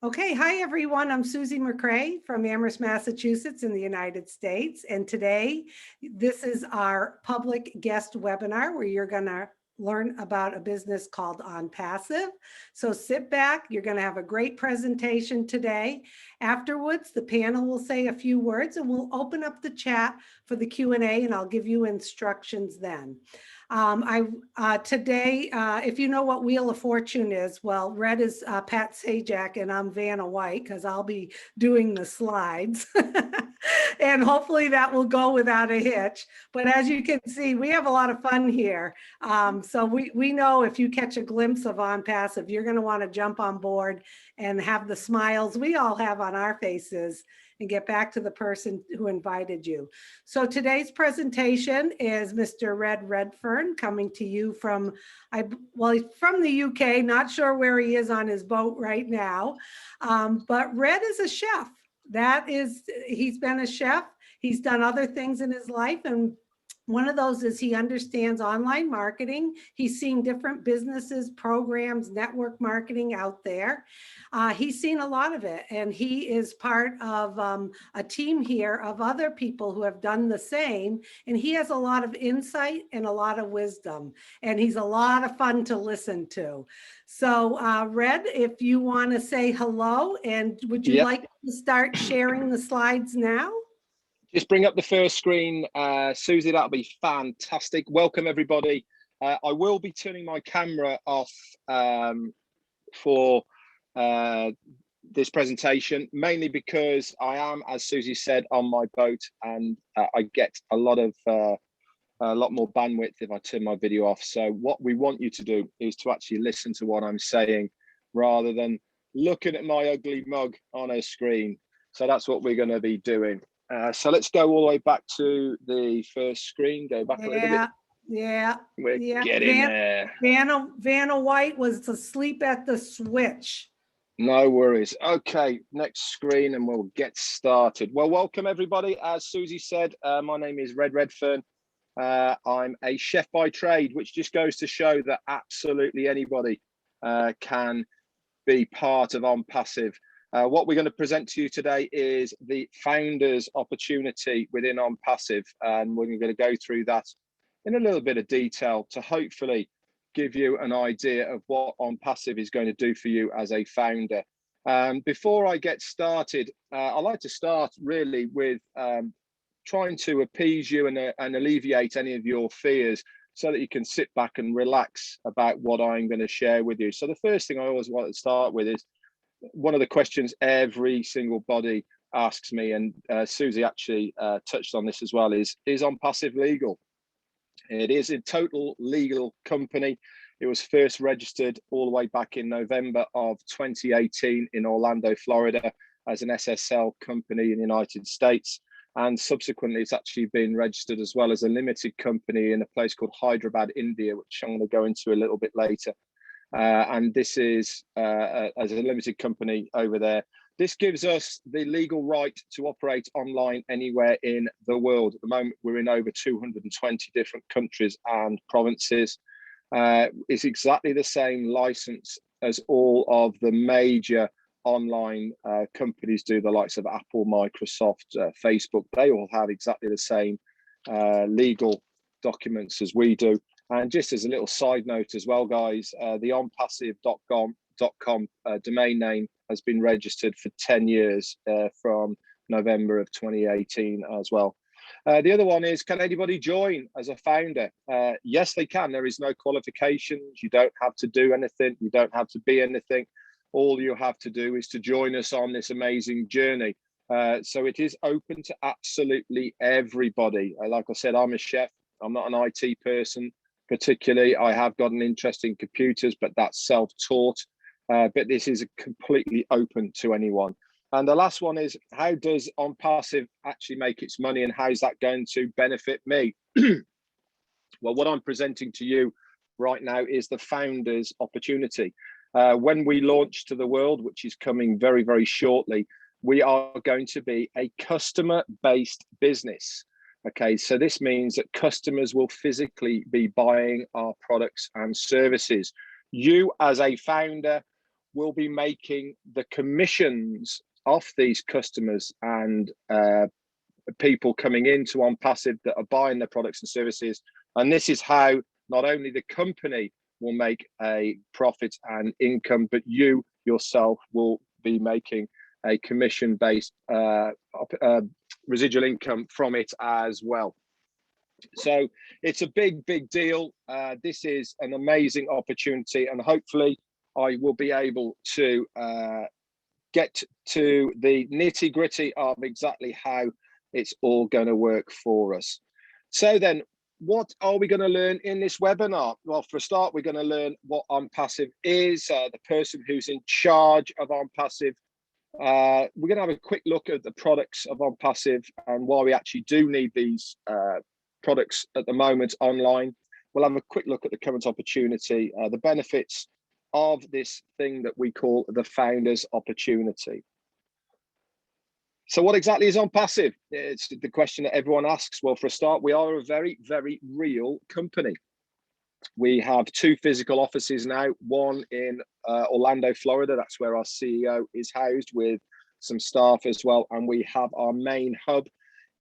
Okay, hi everyone. I'm Susie McCrae from Amherst, Massachusetts in the United States. And today, this is our public guest webinar where you're going to learn about a business called OnPassive. So sit back, you're going to have a great presentation today. Afterwards, the panel will say a few words and we'll open up the chat for the Q&A and I'll give you instructions then. Today, if you know what Wheel of Fortune is, well, red is Pat Sajak and I'm Vanna White because I'll be doing the slides. And hopefully that will go without a hitch. But as you can see, we have a lot of fun here. So we know if you catch a glimpse of OnPassive, you're going to want to jump on board and have the smiles we all have on our faces and get back to the person who invited you. So today's presentation is Mr. Red Redfern coming to you from, he's from the UK, not sure where he is on his boat right now, but Red is a chef. He's been a chef. He's done other things in his life, and one of those is he understands online marketing. He's seen different businesses, programs, network marketing out there. He's seen a lot of it, and he is part of a team here of other people who have done the same, and he has a lot of insight and a lot of wisdom, and he's a lot of fun to listen to. So Red, if you want to say hello, and would you like to start sharing the slides now? Just bring up the first screen, Susie, that'll be fantastic. Welcome everybody. I will be turning my camera off for this presentation, mainly because I am, as Susie said, on my boat, and I get a lot more bandwidth if I turn my video off. So what we want you to do is to actually listen to what I'm saying rather than looking at my ugly mug on a screen. So that's what we're going to be doing. So let's go all the way back to the first screen. Go back a little bit. We're getting there. Vanna White was asleep at the switch. No worries. Okay, next screen and we'll get started. Well, welcome everybody. As Susie said, my name is Red Redfern. I'm a chef by trade, which just goes to show that absolutely anybody can be part of OnPassive. What we're going to present to you today is the founder's opportunity within OnPassive, and we're going to go through that in a little bit of detail to hopefully give you an idea of what OnPassive is going to do for you as a founder. Before I get started, I'd like to start really with trying to appease you and alleviate any of your fears so that you can sit back and relax about what I'm going to share with you. So the first thing I always want to start with is one of the questions every single body asks me, and Susie actually touched on this as well, is OnPassive legal? It is a total legal company. It was first registered all the way back in November of 2018 in Orlando, Florida, as an SSL company in the United States. And subsequently, it's actually been registered as well as a limited company in a place called Hyderabad, India, which I'm going to go into a little bit later. And this is as a limited company over there. This gives us the legal right to operate online anywhere in the world. At the moment, we're in over 220 different countries and provinces. It's exactly the same license as all of the major online companies do, the likes of Apple, Microsoft, Facebook. They all have exactly the same legal documents as we do. And just as a little side note as well, guys, the onpassive.com domain name has been registered for 10 years from November of 2018 as well. The other one is, can anybody join as a founder? Yes, they can. There is no qualifications. You don't have to do anything. You don't have to be anything. All you have to do is to join us on this amazing journey. So it is open to absolutely everybody. Like I said, I'm a chef. I'm not an IT person. Particularly, I have got an interest in computers, but that's self-taught. But this is completely open to anyone. And the last one is, how does OnPassive actually make its money, and how's that going to benefit me? Well, what I'm presenting to you right now is the founder's opportunity. When we launch to the world, which is coming very, very shortly, we are going to be a customer-based business. Okay, so this means that customers will physically be buying our products and services. You as a founder will be making the commissions off these customers and people coming into OnPassive that are buying their products and services. And this is how not only the company will make a profit and income, but you yourself will be making a commission-based residual income from it as well. So it's a big deal. This is an amazing opportunity, and hopefully I will be able to get to the nitty-gritty of exactly how it's all going to work for us. So then, what are we going to learn in this webinar? Well, for a start, we're going to learn what OnPassive is, the person who's in charge of OnPassive. We're going to have a quick look at the products of OnPassive and why we actually do need these products at the moment online. We'll have a quick look at the current opportunity, the benefits of this thing that we call the founder's opportunity. So what exactly is OnPassive? It's the question that everyone asks. Well, for a start, we are a very real company. We have 2 physical offices now, one in Orlando, Florida. That's where our CEO is housed with some staff as well. And we have our main hub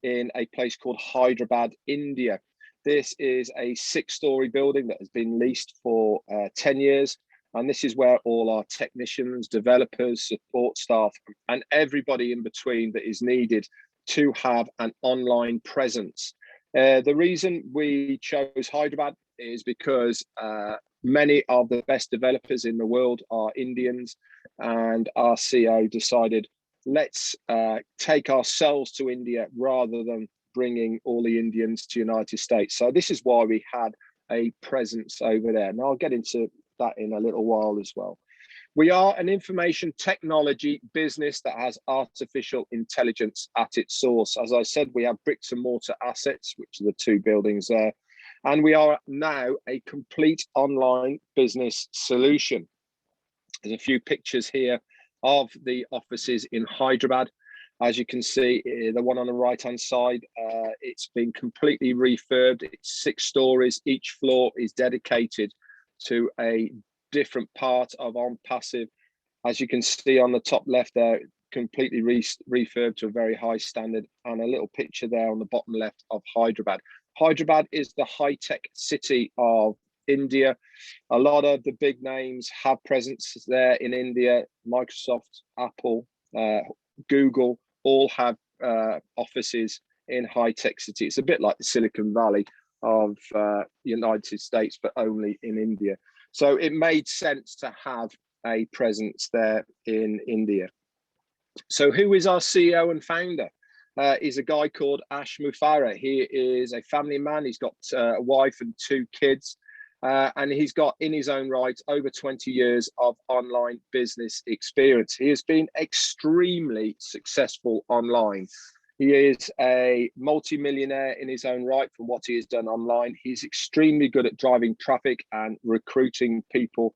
in a place called Hyderabad, India. This is a 6-story building that has been leased for 10 years. And this is where all our technicians, developers, support staff, and everybody in between that is needed to have an online presence. The reason we chose Hyderabad is because many of the best developers in the world are Indians, and our CEO decided, let's take ourselves to India rather than bringing all the Indians to the United States. So this is why we had a presence over there. And I'll get into that in a little while as well. We are an information technology business that has artificial intelligence at its source. As I said, we have bricks and mortar assets, which are the 2 buildings there. And we are now a complete online business solution. There's a few pictures here of the offices in Hyderabad. As you can see, the one on the right-hand side, it's been completely refurbed. It's 6 stories. Each floor is dedicated to a different part of OnPassive. As you can see on the top left there, completely refurbed to a very high standard, and a little picture there on the bottom left of Hyderabad. Hyderabad is the high-tech city of India. A lot of the big names have presences there in India. Microsoft, Apple, Google all have offices in high-tech city. It's a bit like the Silicon Valley of the United States, but only in India. So it made sense to have a presence there in India. So who is our CEO and founder? He's a guy called Ash Mufara. He is a family man. He's got a wife and 2 kids. And he's got, in his own right, over 20 years of online business experience. He has been extremely successful online. He is a multi-millionaire in his own right from what he has done online. He's extremely good at driving traffic and recruiting people.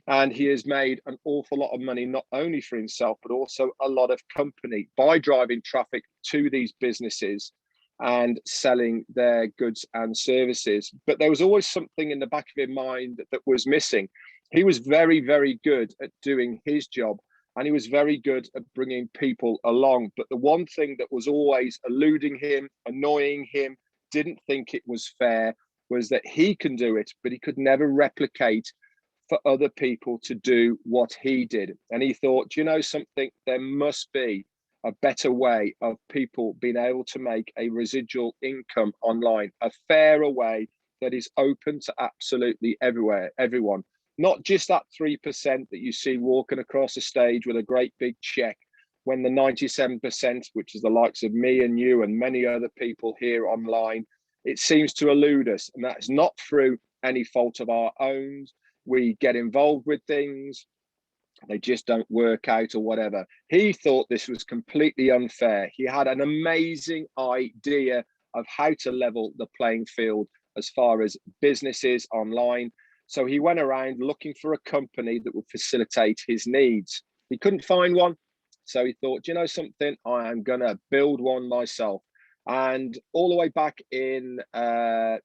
And he has made an awful lot of money, not only for himself, but also a lot of company by driving traffic to these businesses and selling their goods and services. But there was always something in the back of his mind that was missing. He was very good at doing his job, and he was very good at bringing people along. But the one thing that was always eluding him, annoying him, didn't think it was fair, was that he can do it, but he could never replicate for other people to do what he did. And he thought, you know something, there must be a better way of people being able to make a residual income online, a fairer way that is open to absolutely everyone. Not just that 3% that you see walking across a stage with a great big check, when the 97%, which is the likes of me and you and many other people here online, it seems to elude us. And that's not through any fault of our own. We get involved with things, they just don't work out or whatever. He thought this was completely unfair. He had an amazing idea of how to level the playing field as far as businesses online. So he went around looking for a company that would facilitate his needs. He couldn't find one. So he thought, you know something, I am going to build one myself. And all the way back in the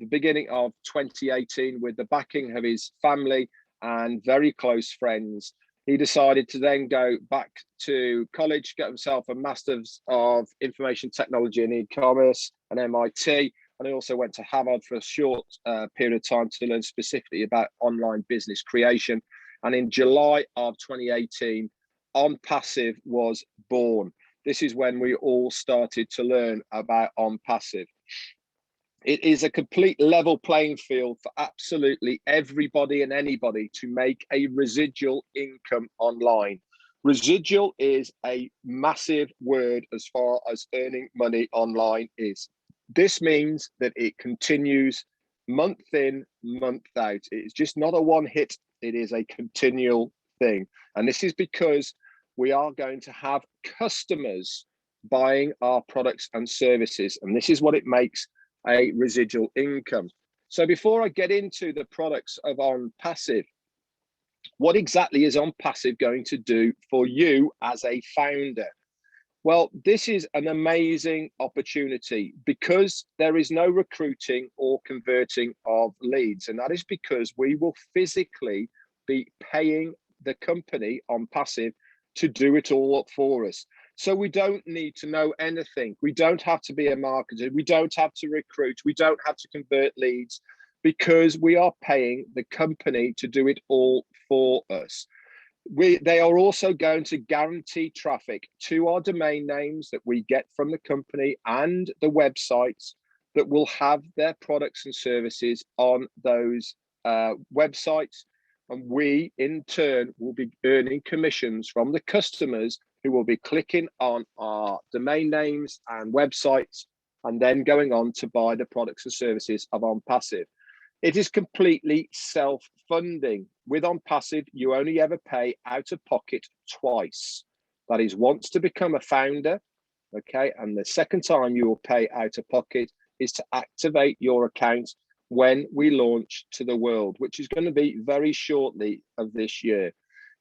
beginning of 2018, with the backing of his family and very close friends. He decided to then go back to college, get himself a Master's of Information Technology and E-commerce at MIT. And he also went to Harvard for a short period of time to learn specifically about online business creation. And in July of 2018, OnPassive was born. This is when we all started to learn about OnPassive. It is a complete level playing field for absolutely everybody and anybody to make a residual income online. Residual is a massive word as far as earning money online is. This means that it continues month in, month out. It's just not a one hit, it is a continual thing. And this is because we are going to have customers buying our products and services. And this is what it makes a residual income. So before I get into the products of OnPassive, what exactly is OnPassive going to do for you as a founder? Well, this is an amazing opportunity because there is no recruiting or converting of leads. And that is because we will physically be paying the company OnPassive to do it all for us. So we don't need to know anything. We don't have to be a marketer. We don't have to recruit. We don't have to convert leads because we are paying the company to do it all for us. They are also going to guarantee traffic to our domain names that we get from the company and the websites that will have their products and services on those websites. And we, in turn, will be earning commissions from the customers who will be clicking on our domain names and websites and then going on to buy the products and services of OnPassive. It is completely self-funding. With OnPassive, you only ever pay out of pocket twice. That is once to become a founder, okay? And the second time you will pay out of pocket is to activate your account when we launch to the world, which is going to be very shortly of this year.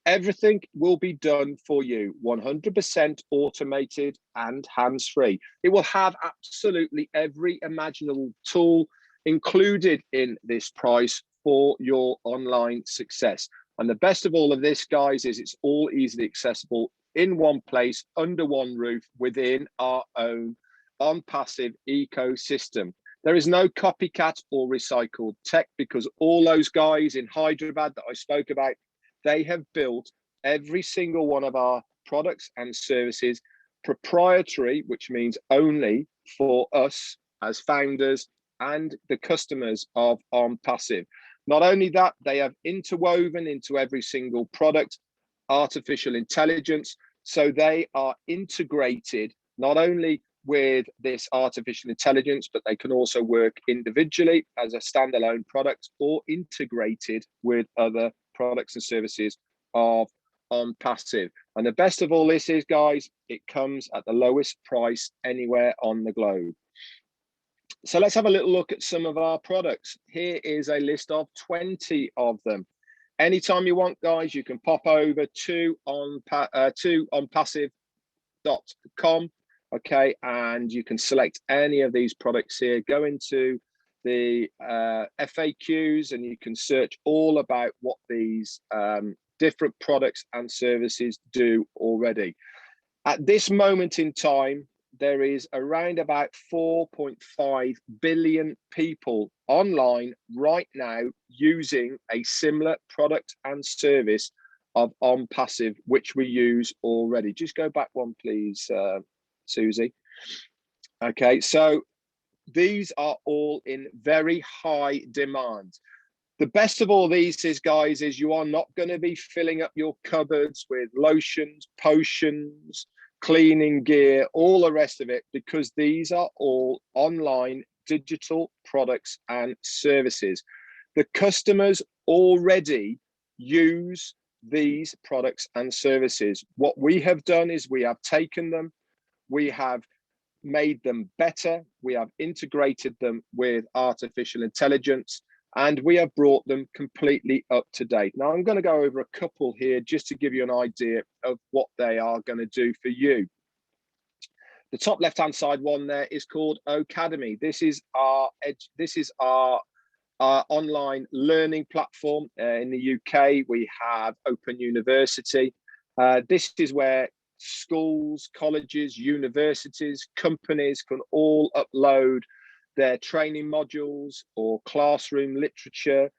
Everything will be done for you, 100% automated and hands-free. It will have absolutely every imaginable tool included in this price for your online success. And the best of all of this, guys, is it's all easily accessible in one place, under one roof, within our own OnPassive ecosystem. There is no copycat or recycled tech because all those guys in Hyderabad that I spoke about, they have built every single one of our products and services proprietary, which means only for us as founders and the customers of OnPassive. Not only that, they have interwoven into every single product artificial intelligence. So they are integrated not only with this artificial intelligence, but they can also work individually as a standalone product or integrated with other products and services of OnPassive. And the best of all this is, guys, it comes at the lowest price anywhere on the globe. So let's have a little look at some of our products. Here is a list of 20 of them. Anytime you want, guys, you can pop over to onpassive.com, okay, and you can select any of these products here. Go into the FAQs and you can search all about what these different products and services do already. At this moment in time, there is around about 4.5 billion people online right now using a similar product and service of OnPassive, which we use already. Just go back one, please, Susie. Okay, so these are all in very high demand. The best of all these is, guys, is you are not going to be filling up your cupboards with lotions, potions, cleaning gear, all the rest of it, because these are all online digital products and services. The customers already use these products and services. What we have done is we have taken them, we have made them better, we have integrated them with artificial intelligence, and we have brought them completely up to date. Now, I'm going to go over a couple here just to give you an idea of what they are going to do for you. The top left-hand side one there is called Academy. This is our our online learning platform. In the UK, we have Open University. This is where schools, colleges, universities, companies can all upload their training modules or classroom literature,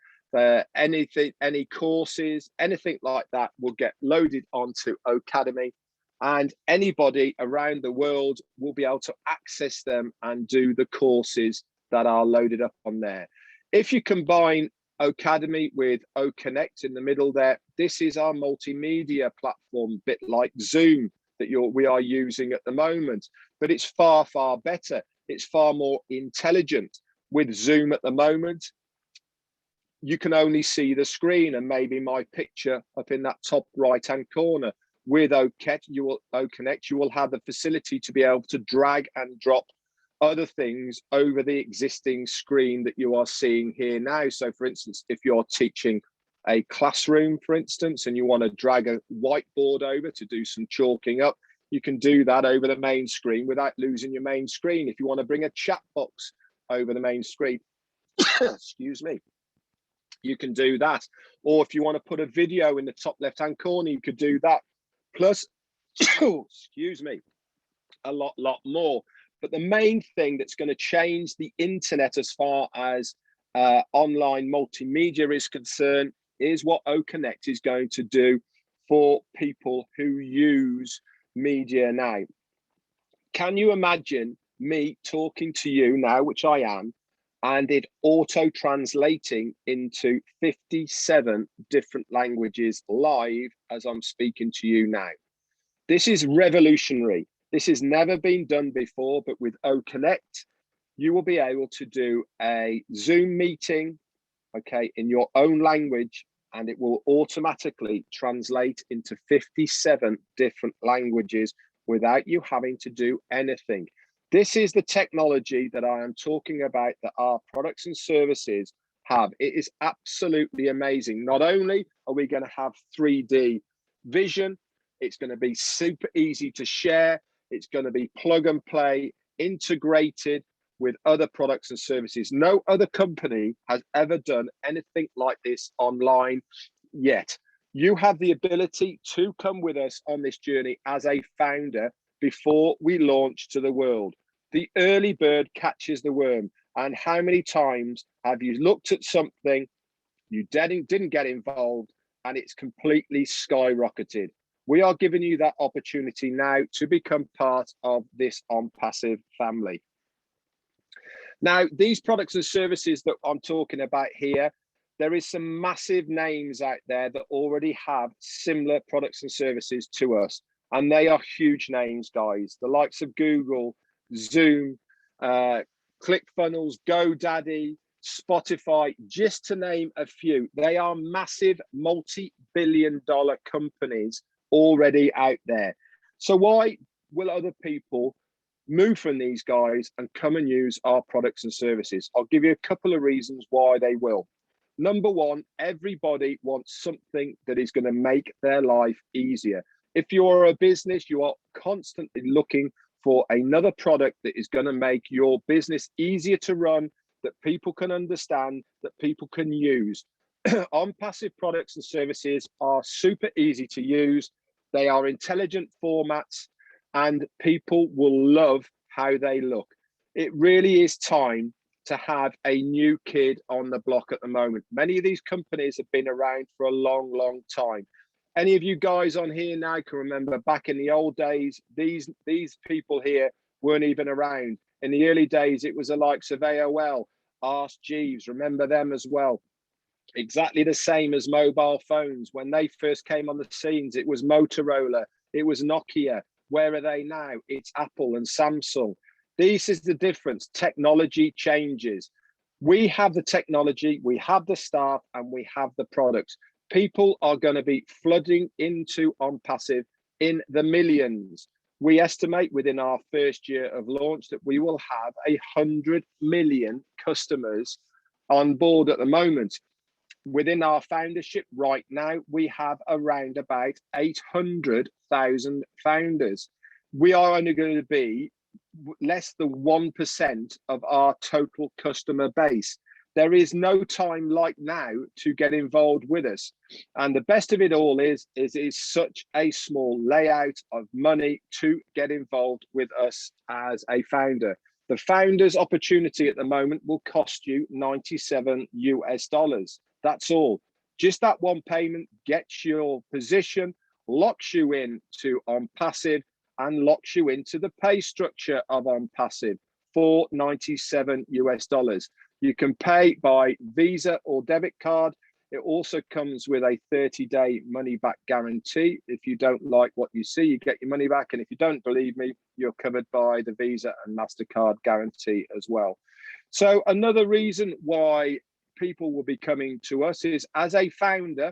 anything, any courses, anything like that will get loaded onto Academy, and anybody around the world will be able to access them and do the courses that are loaded up on there. If you combine Academy with OConnect in the middle there, this is our multimedia platform, bit like Zoom that we are using at the moment, but it's far, far better. It's far more intelligent. With Zoom at the moment, you can only see the screen and maybe my picture up in that top right-hand corner. With OConnect, you will have the facility to be able to drag and drop other things over the existing screen that you are seeing here now. So for instance, if you're teaching a classroom, for instance, and you want to drag a whiteboard over to do some chalking up, you can do that over the main screen without losing your main screen. If you want to bring a chat box over the main screen, excuse me, you can do that. Or if you want to put a video in the top left-hand corner, you could do that. Plus, excuse me, a lot more. But the main thing that's going to change the internet as far as online multimedia is concerned is what OConnect is going to do for people who use media now. Can you imagine me talking to you now, which I am, and it auto-translating into 57 different languages live as I'm speaking to you now? This is revolutionary. This has never been done before, but with OConnect, you will be able to do a Zoom meeting, okay, in your own language, and it will automatically translate into 57 different languages without you having to do anything. This is the technology that I am talking about that our products and services have. It is absolutely amazing. Not only are we going to have 3D vision, it's going to be super easy to share. It's going to be plug and play, integrated with other products and services. No other company has ever done anything like this online yet. You have the ability to come with us on this journey as a founder before we launch to the world. The early bird catches the worm. And how many times have you looked at something, you didn't get involved, and it's completely skyrocketed? We are giving you that opportunity now to become part of this OnPassive family. Now, these products and services that I'm talking about here, there is some massive names out there that already have similar products and services to us. And they are huge names, guys. The likes of Google, Zoom, ClickFunnels, GoDaddy, Spotify, just to name a few. They are massive multi-billion-dollar companies already out there. So why will other people move from these guys and come and use our products and services? I'll give you a couple of reasons why they will. Number one, everybody wants something that is going to make their life easier. If you're a business, you are constantly looking for another product that is going to make your business easier to run, that people can understand, that people can use. OnPassive products and services are super easy to use. They are intelligent formats, and people will love how they look. It really is time to have a new kid on the block at the moment. Many of these companies have been around for a long, long time. Any of you guys on here now can remember back in the old days, these people here weren't even around. In the early days, it was the likes of AOL, Ask Jeeves, remember them as well. Exactly the same as mobile phones. When they first came on the scenes, it was Motorola, it was Nokia. Where are they now? It's Apple and Samsung. This is the difference. Technology changes. We have the technology, we have the staff, and we have the products. People are going to be flooding into OnPassive in the millions. We estimate within our first year of launch that we will have 100 million customers on board at the moment. Within our foundership right now, we have around about 800,000 founders. We are only going to be less than 1% of our total customer base. There is no time like now to get involved with us. And the best of it all is it's such a small layout of money to get involved with us as a founder. The founder's opportunity at the moment will cost you 97 US dollars. That's all. Just that one payment gets your position, locks you into OnPassive, and locks you into the pay structure of OnPassive for 97 US dollars. You can pay by Visa or debit card. It also comes with a 30-day money-back guarantee. If you don't like what you see, you get your money back. And if you don't believe me, you're covered by the Visa and MasterCard guarantee as well. So another reason why people will be coming to us is, as a founder,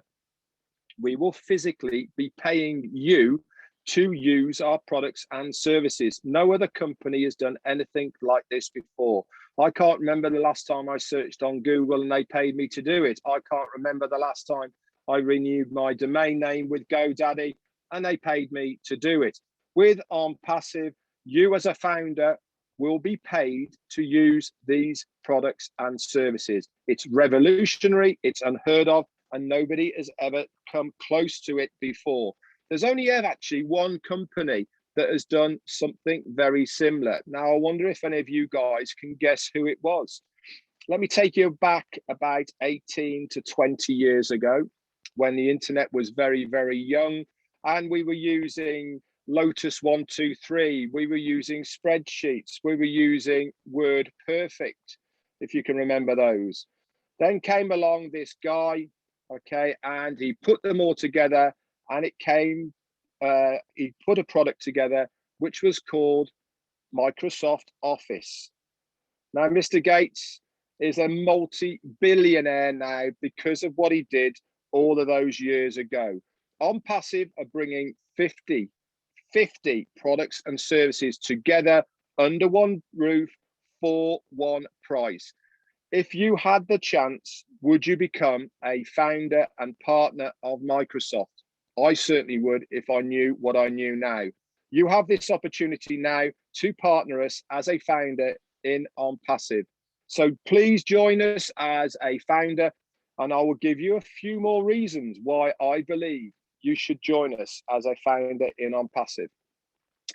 we will physically be paying you to use our products and services. No other company has done anything like this before. I can't remember the last time I searched on Google and they paid me to do it. I can't remember the last time I renewed my domain name with GoDaddy and they paid me to do it. With OnPassive, you as a founder will be paid to use these products and services. It's revolutionary, it's unheard of, and nobody has ever come close to it before. There's only ever actually one company that has done something very similar. Now, I wonder if any of you guys can guess who it was. Let me take you back about 18 to 20 years ago, when the internet was very, very young, and we were using Lotus 123, we were using spreadsheets, we were using Word Perfect, if you can remember those. Then came along this guy, okay, and he put them all together, and it came, he put a product together which was called Microsoft Office. Now, Mr. Gates is a multi-billionaire now because of what he did all of those years ago. OnPassive are bringing 50 products and services together under one roof for one price. If you had the chance, would you become a founder and partner of Microsoft? I certainly would if I knew what I knew now. You have this opportunity now to partner us as a founder in OnPassive. So please join us as a founder, and I will give you a few more reasons why I believe you should join us as a founder in OnPassive.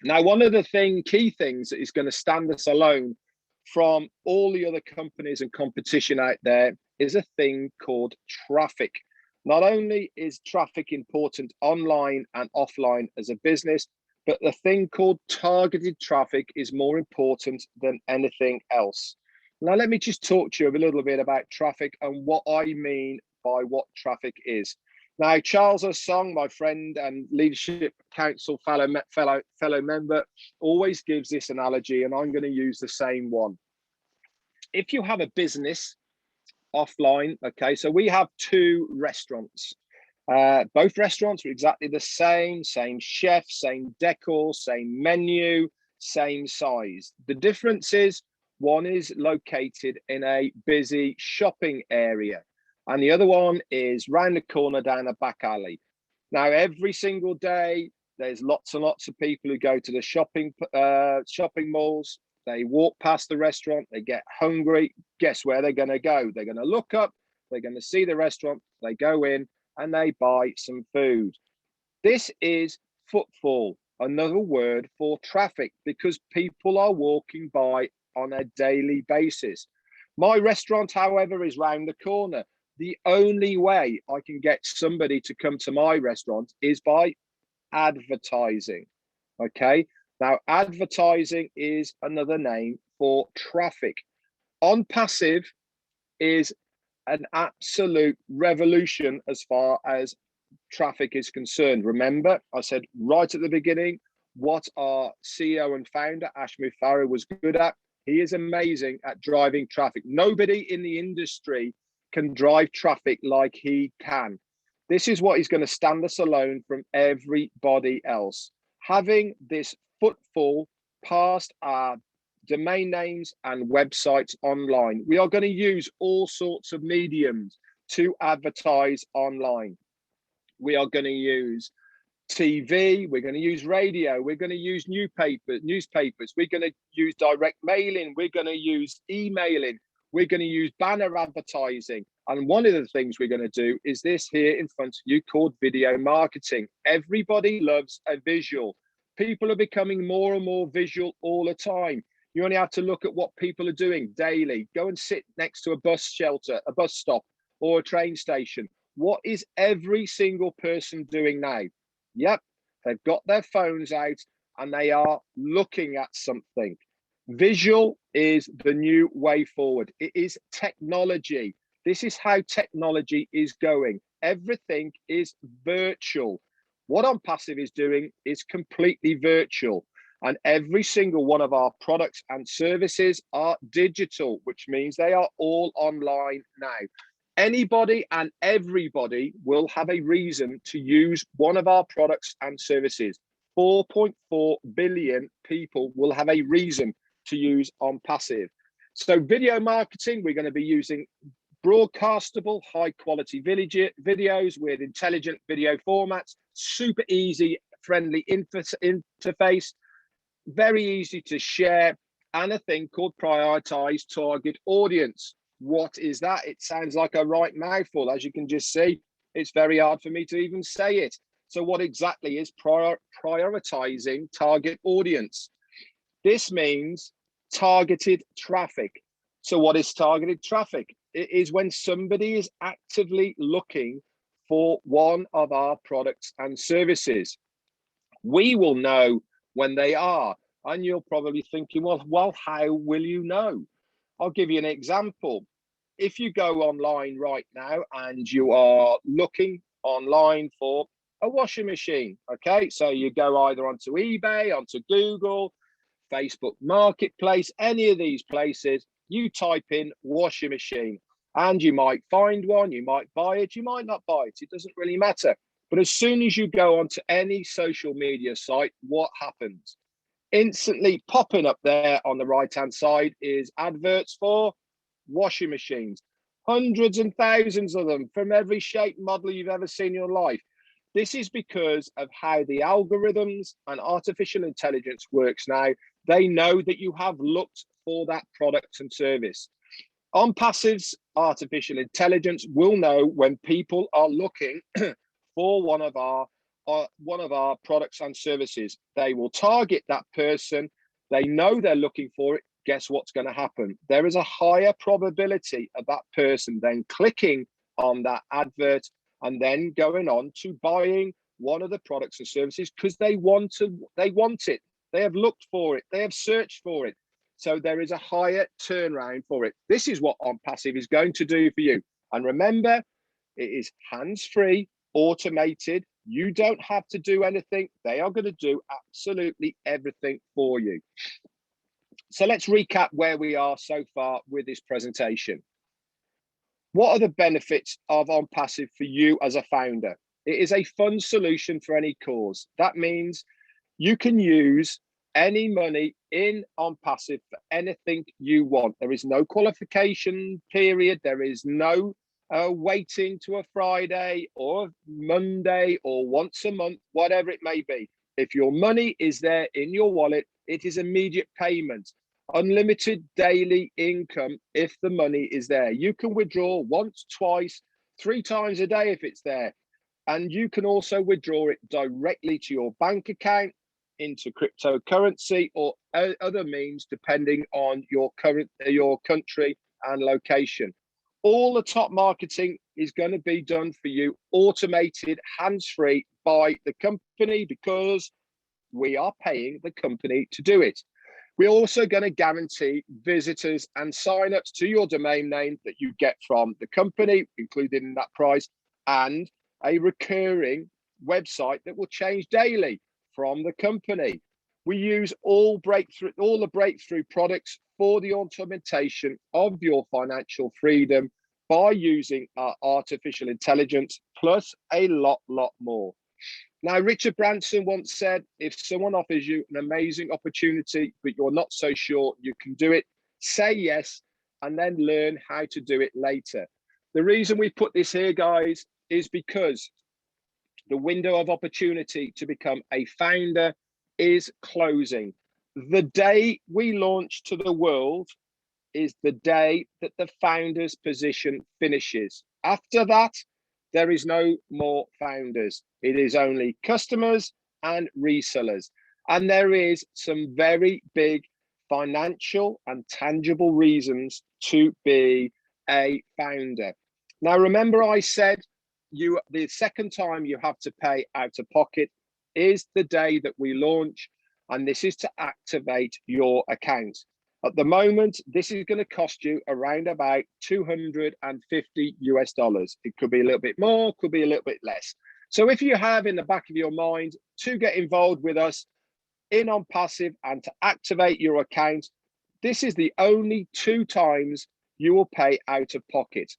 Now, one of the key things that is going to stand us alone from all the other companies and competition out there is a thing called traffic. Not only is traffic important online and offline as a business, but the thing called targeted traffic is more important than anything else. Now, let me just talk to you a little bit about traffic and what I mean by what traffic is. Now, Charles Song, my friend and Leadership Council fellow member, always gives this analogy, and I'm going to use the same one. If you have a business offline, okay, so we have two restaurants. Both restaurants are exactly the same chef, same decor, same menu, same size. The difference is one is located in a busy shopping area, and the other one is round the corner down a back alley. Now, every single day, there's lots and lots of people who go to the shopping malls. They walk past the restaurant, they get hungry. Guess where they're going to go? They're going to look up, they're going to see the restaurant, they go in and they buy some food. This is footfall, another word for traffic, because people are walking by on a daily basis. My restaurant, however, is round the corner. The only way I can get somebody to come to my restaurant is by advertising, okay? Now, advertising is another name for traffic. OnPassive is an absolute revolution as far as traffic is concerned. Remember, I said right at the beginning what our CEO and founder, Ashmit Farah, was good at. He is amazing at driving traffic. Nobody in the industry can drive traffic like he can. This is what is going to stand us alone from everybody else. Having this footfall past our domain names and websites online. We are going to use all sorts of mediums to advertise online. We are going to use TV, we're going to use radio, we're going to use newspapers, we're going to use direct mailing, we're going to use emailing. We're going to use banner advertising. And one of the things we're going to do is this here in front of you called video marketing. Everybody loves a visual. People are becoming more and more visual all the time. You only have to look at what people are doing daily. Go and sit next to a bus shelter, a bus stop, or a train station. What is every single person doing now? Yep, they've got their phones out and they are looking at something. Visual is the new way forward. It is technology. This is how technology is going. Everything is virtual. What OnPassive is doing is completely virtual. And every single one of our products and services are digital, which means they are all online now. Anybody and everybody will have a reason to use one of our products and services. 4.4 billion people will have a reason to use OnPassive. So video marketing, we're going to be using broadcastable, high quality videos with intelligent video formats, super easy, friendly interface, very easy to share, and a thing called prioritize target audience. What is that? It sounds like a right mouthful. As you can just see, it's very hard for me to even say it. So what exactly is prioritizing target audience? This means targeted traffic. So what is targeted traffic? It is when somebody is actively looking for one of our products and services. We will know when they are. And you're probably thinking, well, how will you know? I'll give you an example. If you go online right now and you are looking online for a washing machine, okay? So you go either onto eBay, onto Google, Facebook Marketplace, any of these places, you type in washing machine and you might find one, you might buy it, you might not buy it, it doesn't really matter. But as soon as you go onto any social media site, what happens? Instantly popping up there on the right-hand side is adverts for washing machines. Hundreds and thousands of them from every shape model you've ever seen in your life. This is because of how the algorithms and artificial intelligence works now. They know that you have looked for that product and service. OnPassive's artificial intelligence will know when people are looking for one of our products and services. They will target that person. They know they're looking for it. Guess what's going to happen? There is a higher probability of that person then clicking on that advert and then going on to buying one of the products and services because they want it. They have looked for it. They have searched for it. So there is a higher turnaround for it. This is what OnPassive is going to do for you. And remember, it is hands-free, automated. You don't have to do anything. They are going to do absolutely everything for you. So let's recap where we are so far with this presentation. What are the benefits of OnPassive for you as a founder? It is a fun solution for any cause. That means you can use any money in OnPassive for anything you want. There is no qualification period. There is no waiting to a Friday or Monday or once a month, whatever it may be. If your money is there in your wallet, it is immediate payment. Unlimited daily income if the money is there. You can withdraw once, twice, 3 times a day if it's there. And you can also withdraw it directly to your bank account, into cryptocurrency or other means depending on your country and location. All the top marketing is going to be done for you, automated, hands-free by the company because we are paying the company to do it. We're also going to guarantee visitors and signups to your domain name that you get from the company, included in that price, and a recurring website that will change daily from the company. We use all the breakthrough products for the automation of your financial freedom by using our artificial intelligence, plus a lot more. Now, Richard Branson once said, if someone offers you an amazing opportunity, but you're not so sure you can do it, say yes, and then learn how to do it later. The reason we put this here, guys, is because the window of opportunity to become a founder is closing. The day we launch to the world, is the day that the founder's position finishes. After that, there is no more founders. It is only customers and resellers. And there is some very big financial and tangible reasons to be a founder. Now, remember I said the second time you have to pay out of pocket is the day that we launch, and this is to activate your account. At the moment, this is going to cost you around about $250 US. It could be a little bit more, could be a little bit less. So if you have in the back of your mind to get involved with us in OnPassive and to activate your account, this is the only 2 times you will pay out of pocket.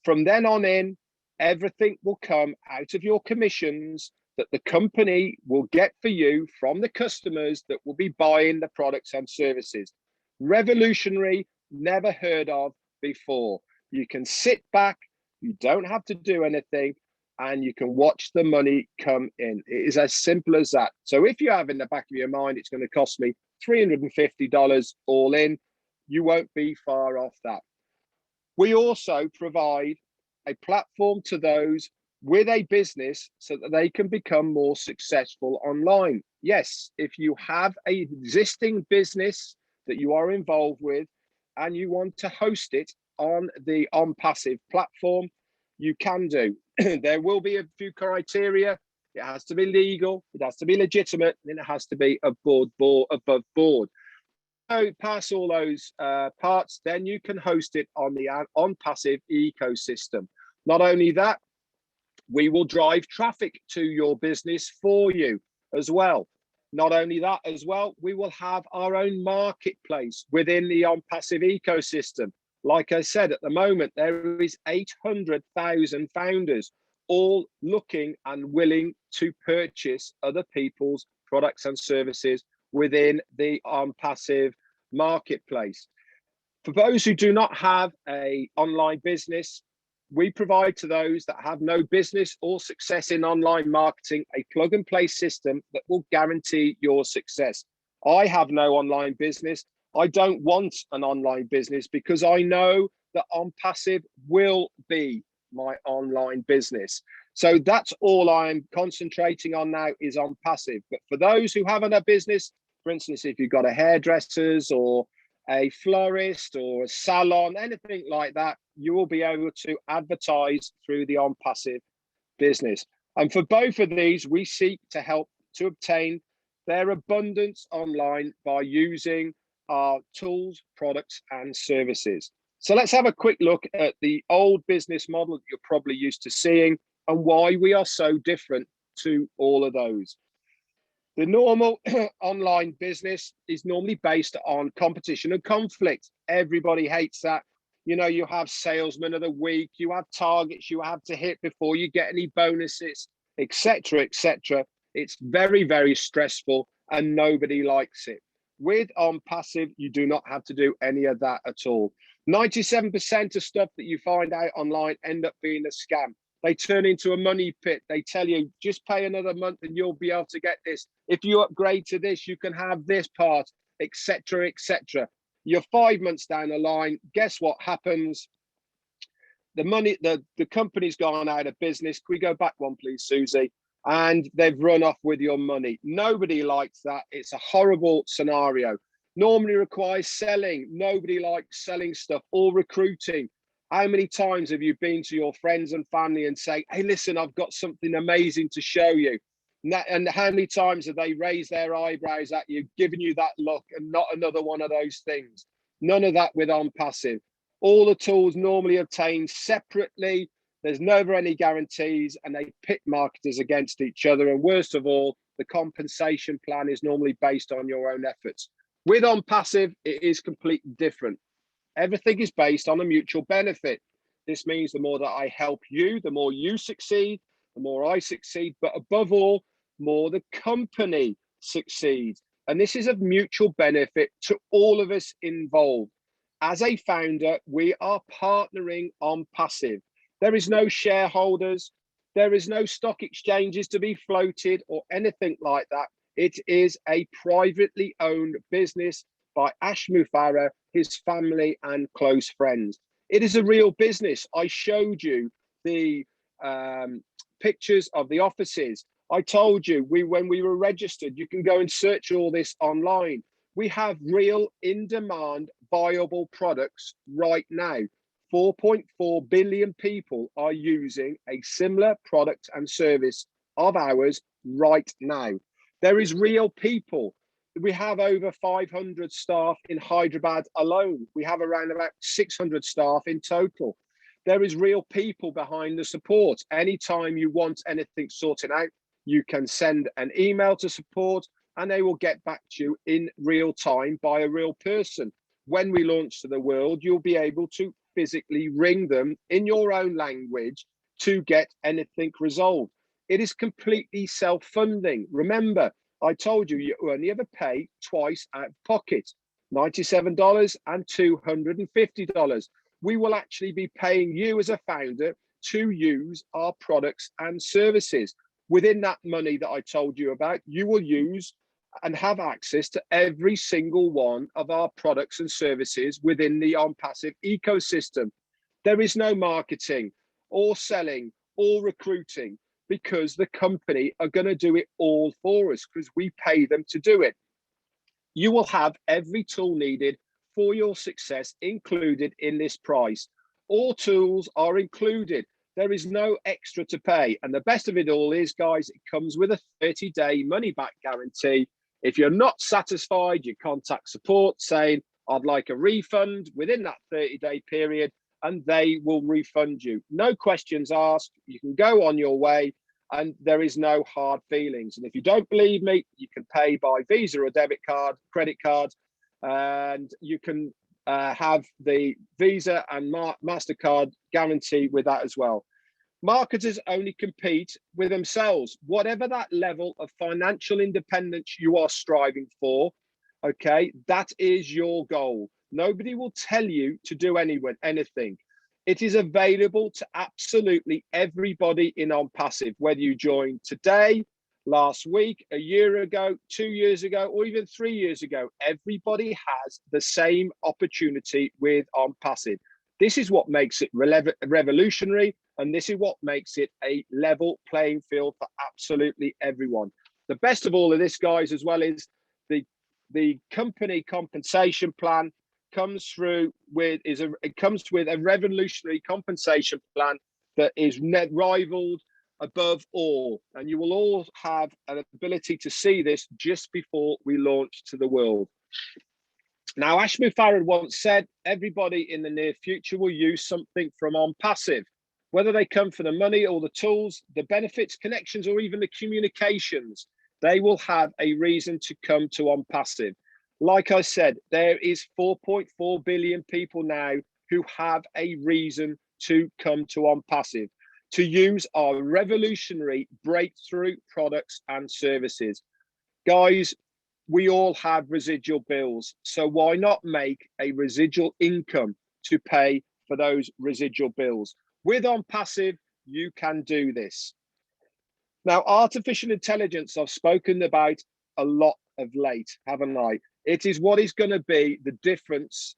From then on in, everything will come out of your commissions that the company will get for you from the customers that will be buying the products and services. Revolutionary, never heard of before. You can sit back, you don't have to do anything, and you can watch the money come in. It is as simple as that. So if you have in the back of your mind, it's going to cost me $350 all in, you won't be far off that. We also provide a platform to those with a business so that they can become more successful online. Yes, if you have an existing business that you are involved with and you want to host it on the OnPassive platform, you can do. There will be a few criteria. It has to be legal, it has to be legitimate, and it has to be above board. So pass all those parts, then you can host it on the OnPassive ecosystem. Not only that, we will drive traffic to your business for you as well. Not only that as well, we will have our own marketplace within the OnPassive ecosystem. Like I said, at the moment, there is 800,000 founders all looking and willing to purchase other people's products and services within the OnPassive marketplace. For those who do not have an online business, we provide to those that have no business or success in online marketing a plug and play system that will guarantee your success. I have no online business. I don't want an online business because I know that OnPassive will be my online business. So that's all I'm concentrating on now is OnPassive. But for those who haven't a business, for instance, if you've got a hairdresser's or a florist or a salon, anything like that, you will be able to advertise through the OnPassive business. And for both of these, we seek to help to obtain their abundance online by using our tools, products, and services. So let's have a quick look at the old business model that you're probably used to seeing and why we are so different to all of those. The normal online business is normally based on competition and conflict. Everybody hates that. You know, you have salesman of the week, you have targets you have to hit before you get any bonuses, etc., etc. It's very, very stressful and nobody likes it. With OnPassive, you do not have to do any of that at all. 97% of stuff that you find out online end up being a scam. They turn into a money pit. They tell you, just pay another month and you'll be able to get this. If you upgrade to this, you can have this part, etc., etc. You're 5 months down the line. Guess what happens? The company's gone out of business. Can we go back one, please, Susie? And they've run off with your money. Nobody likes that. It's a horrible scenario. Normally requires selling. Nobody likes selling stuff or recruiting. How many times have you been to your friends and family and say, hey, listen, I've got something amazing to show you? And how many times have they raised their eyebrows at you, giving you that look and not another one of those things? None of that with OnPassive. All the tools normally obtained separately. There's never any guarantees and they pit marketers against each other. And worst of all, the compensation plan is normally based on your own efforts. With OnPassive, it is completely different. Everything is based on a mutual benefit. This means the more that I help you, the more you succeed, the more I succeed, but above all, more the company succeeds. And this is of mutual benefit to all of us involved. As a founder, we are partnering OnPassive. There is no shareholders, there is no stock exchanges to be floated or anything like that. It is a privately owned business by Ash Mufareh, his family and close friends. It is a real business. I showed you the pictures of the offices. I told you when we were registered, you can go and search all this online. We have real in-demand viable products right now. 4.4 billion people are using a similar product and service of ours right now. There is real people. We have over 500 staff in Hyderabad alone. We have around about 600 staff in total. There is real people behind the support. Anytime you want anything sorted out, you can send an email to support and they will get back to you in real time by a real person. When we launch to the world, you'll be able to physically ring them in your own language to get anything resolved. It is completely self-funding. Remember, I told you, you only ever pay twice out of pocket, $97 and $250. We will actually be paying you as a founder to use our products and services. Within that money that I told you about, you will use and have access to every single one of our products and services within the OnPassive ecosystem. There is no marketing or selling or recruiting because the company are going to do it all for us because we pay them to do it. You will have every tool needed for your success included in this price. All tools are included. There is no extra to pay. And the best of it all is, guys, it comes with a 30-day money-back guarantee. If you're not satisfied, you contact support saying, I'd like a refund within that 30-day period, and they will refund you. No questions asked. You can go on your way, and there is no hard feelings. And if you don't believe me, you can pay by Visa or debit card, credit card, and you can have the Visa and MasterCard guarantee with that as well. Marketers only compete with themselves. Whatever that level of financial independence you are striving for, okay, that is your goal. Nobody will tell you to do anything. It is available to absolutely everybody in OnPassive, whether you joined today, last week, a year ago, 2 years ago, or even 3 years ago. Everybody has the same opportunity with OnPassive. This is what makes it revolutionary, and this is what makes it a level playing field for absolutely everyone. The best of all of this, guys, as well, is the company compensation plan comes through with a revolutionary compensation plan that is rivaled above all, and you will all have an ability to see this just before we launch to the world. Now, Ash Mufareh once said, everybody in the near future will use something from OnPassive, whether they come for the money or the tools, the benefits, connections, or even the communications. They will have a reason to come to OnPassive. Like I said, there is 4.4 billion people now who have a reason to come to OnPassive, to use our revolutionary breakthrough products and services. Guys, we all have residual bills, so why not make a residual income to pay for those residual bills? With OnPassive, you can do this. Now, artificial intelligence, I've spoken about a lot of late, haven't I? It is what is going to be the difference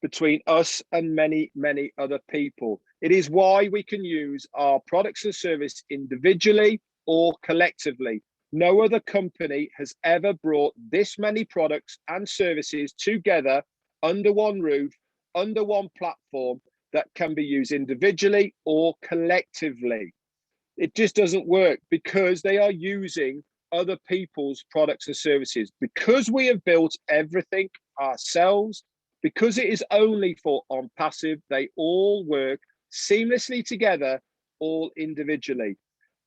between us and many, many other people. It is why we can use our products and services individually or collectively. No other company has ever brought this many products and services together under one roof, under one platform that can be used individually or collectively. It just doesn't work because they are using other people's products and services. Because we have built everything ourselves, because it is only for OnPassive, they all work seamlessly together, all individually.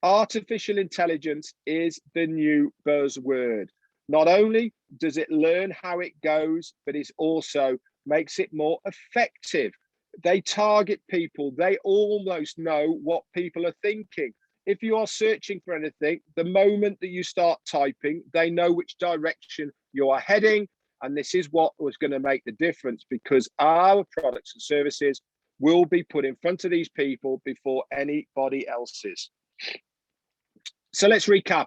Artificial intelligence is the new buzzword. Not only does it learn how it goes, but it also makes it more effective. They target people. They almost know what people are thinking. If you are searching for anything, the moment that you start typing, they know which direction you are heading. And this is what was going to make the difference, because our products and services will be put in front of these people before anybody else's. So let's recap.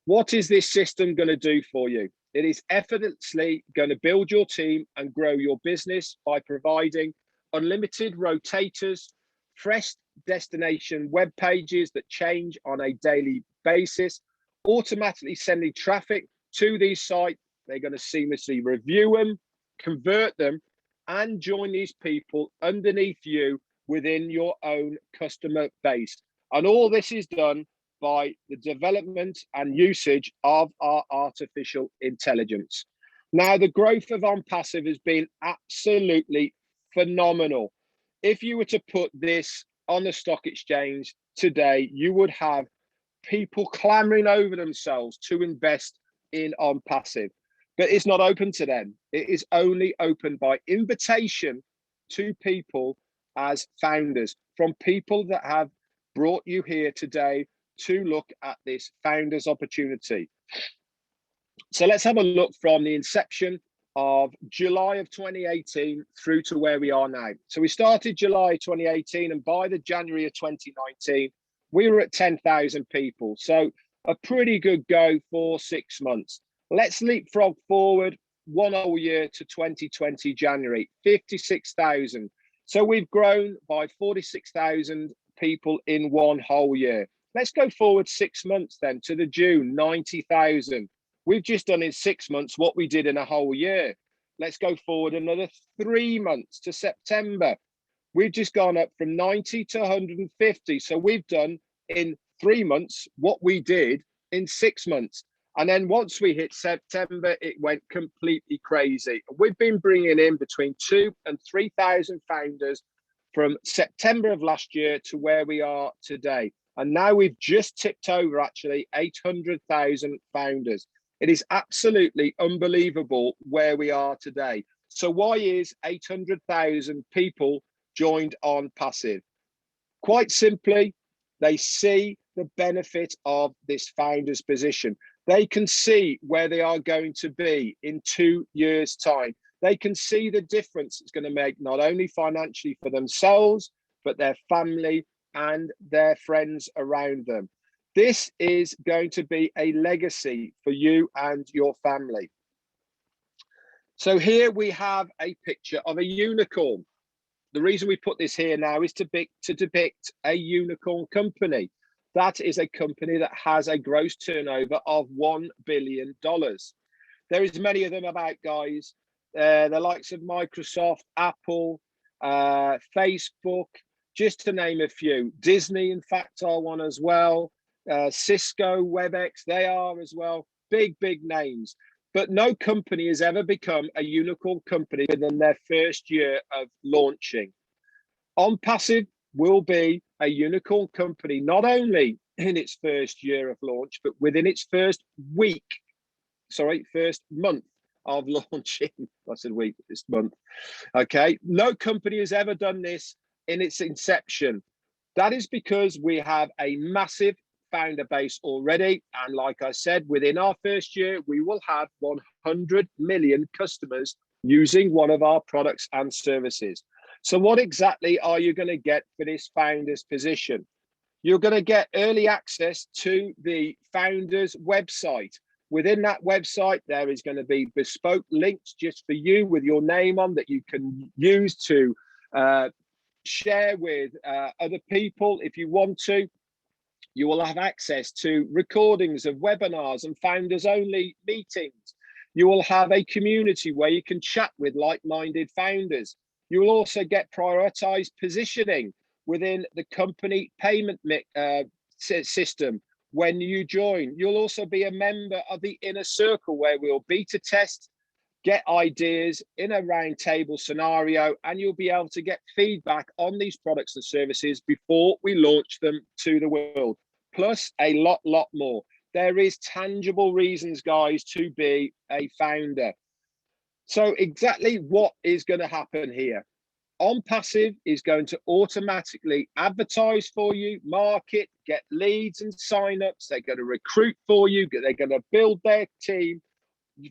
What is this system going to do for you? It is effortlessly going to build your team and grow your business by providing unlimited rotators, fresh destination web pages that change on a daily basis, automatically sending traffic to these sites. They're going to seamlessly review them, convert them, and join these people underneath you within your own customer base. And all this is done by the development and usage of our artificial intelligence. Now, the growth of OnPassive has been absolutely phenomenal. If you were to put this on the stock exchange today, you would have people clamoring over themselves to invest in OnPassive, but it's not open to them. It is only open by invitation to people as founders, from people that have brought you here today to look at this founders opportunity. So let's have a look from the inception of July of 2018 through to where we are now. So we started July 2018, and by the January of 2019, we were at 10,000 people. So a pretty good go for 6 months. Let's leapfrog forward one whole year to 2020 January, 56,000. So we've grown by 46,000 people in one whole year. Let's go forward 6 months then to the June, 90,000. We've just done in 6 months what we did in a whole year. Let's go forward another 3 months to September. We've just gone up from 90 to 150. So we've done in 3 months what we did in 6 months. And then once we hit September, it went completely crazy. We've been bringing in between 2,000 and 3,000 founders from September of last year to where we are today. And now we've just tipped over actually 800,000 founders. It is absolutely unbelievable where we are today. So why is 800,000 people joined OnPassive? Quite simply, they see the benefit of this founder's position. They can see where they are going to be in 2 years' time. They can see the difference it's going to make, not only financially for themselves, but their family and their friends around them. This is going to be a legacy for you and your family. So here we have a picture of a unicorn. The reason we put this here now is to depict a unicorn company. That is a company that has a gross turnover of $1 billion. There is many of them about, guys. The likes of Microsoft, Apple, Facebook, just to name a few. Disney, in fact, are one as well. Cisco, WebEx, they are as well. Big, big names. But no company has ever become a unicorn company within their first year of launching. OnPassive will be a unicorn company, not only in its first year of launch, but within its first month of launching. I said week, this month. Okay. No company has ever done this in its inception. That is because we have a massive founder base already. And like I said, within our first year, we will have 100 million customers using one of our products and services. So what exactly are you going to get for this founder's position? You're going to get early access to the founder's website. Within that website, there is going to be bespoke links just for you with your name on that you can use to share with other people if you want to. You will have access to recordings of webinars and founders only meetings. You will have a community where you can chat with like-minded founders. You will also get prioritized positioning within the company payment system when you join. You'll also be a member of the inner circle where we'll beta test, get ideas in a round table scenario, and you'll be able to get feedback on these products and services before we launch them to the world, plus a lot more. There is tangible reasons, guys, to be a founder. So exactly what is going to happen here? OnPassive is going to automatically advertise for you, market, get leads and signups. They're going to recruit for you. They're going to build their team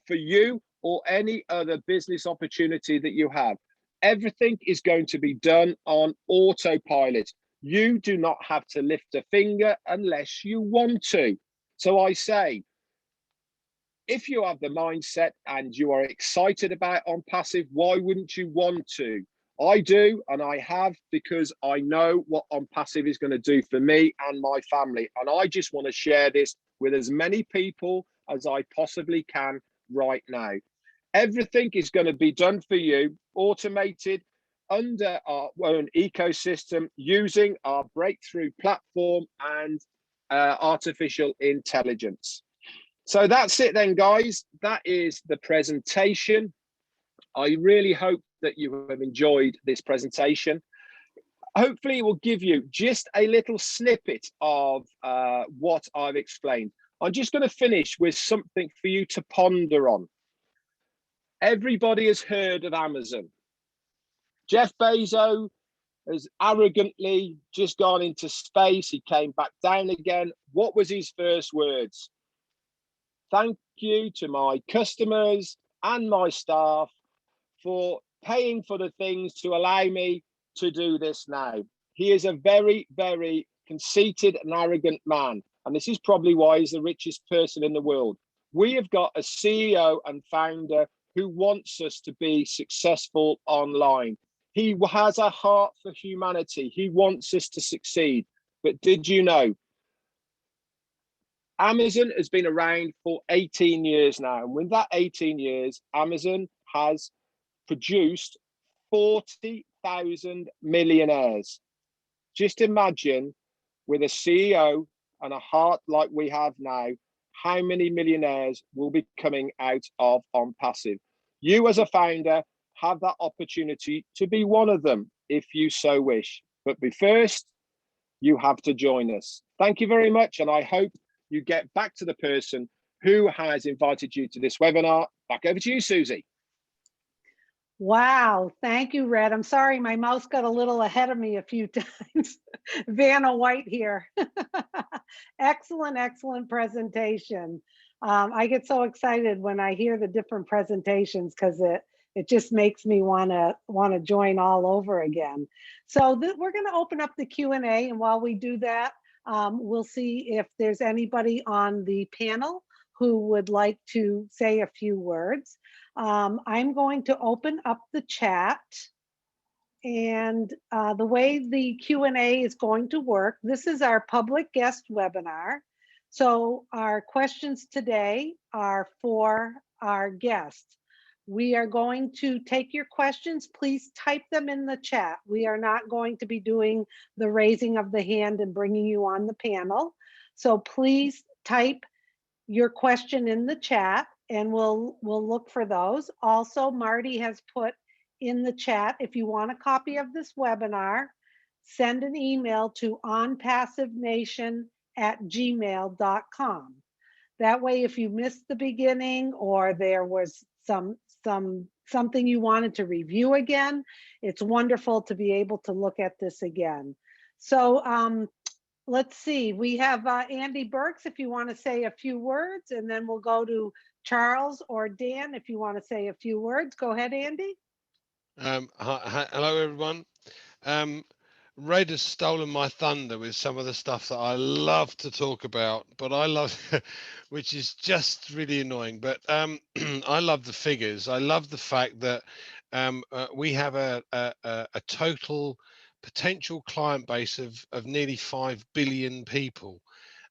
for you or any other business opportunity that you have. Everything is going to be done on autopilot. You do not have to lift a finger unless you want to. So I say, if you have the mindset and you are excited about OnPassive, why wouldn't you want to? I do, and I have, because I know what OnPassive is going to do for me and my family. And I just want to share this with as many people as I possibly can right now. Everything is going to be done for you, automated, under our own ecosystem, using our breakthrough platform and artificial intelligence. So that's it then, guys. That is the presentation. I really hope that you have enjoyed this presentation. Hopefully it will give you just a little snippet of what I've explained. I'm just going to finish with something for you to ponder on. Everybody has heard of Amazon. Jeff Bezos has arrogantly just gone into space. He came back down again. What was his first words? Thank you to my customers and my staff for paying for the things to allow me to do this now. He is a very, very conceited and arrogant man. And this is probably why he's the richest person in the world. We have got a CEO and founder who wants us to be successful online. He has a heart for humanity. He wants us to succeed. But did you know Amazon has been around for 18 years now? And with that 18 years, Amazon has produced 40,000 millionaires. Just imagine, with a CEO and a heart like we have now, how many millionaires will be coming out of OnPassive. You as a founder have that opportunity to be one of them if you so wish. But first, you have to join us. Thank you very much. And I hope you get back to the person who has invited you to this webinar. Back over to you, Susie. Wow, thank you, Red. I'm sorry, my mouse got a little ahead of me a few times. Vanna White here. Excellent, excellent presentation. I get so excited when I hear the different presentations because it just makes me want to join all over again. So we're going to open up the Q&A, and while we do that, we'll see if there's anybody on the panel who would like to say a few words. I'm going to open up the chat, and the way the Q&A is going to work, this is our public guest webinar. So our questions today are for our guests. We are going to take your questions. Please type them in the chat. We are not going to be doing the raising of the hand and bringing you on the panel. So please type your question in the chat and we'll look for those. Also, Marty has put in the chat, if you want a copy of this webinar, send an email to onpassivenation@gmail.com. That way, if you missed the beginning or there was something you wanted to review again, it's wonderful to be able to look at this again. So let's see, we have Andy Burks, if you want to say a few words, and then we'll go to Charles or Dan if you want to say a few words. Go ahead, Andy. Hello, everyone. Red has stolen my thunder with some of the stuff that I love to talk about, but I love, which is just really annoying. But I love the figures. I love the fact that we have a total potential client base of nearly 5 billion people.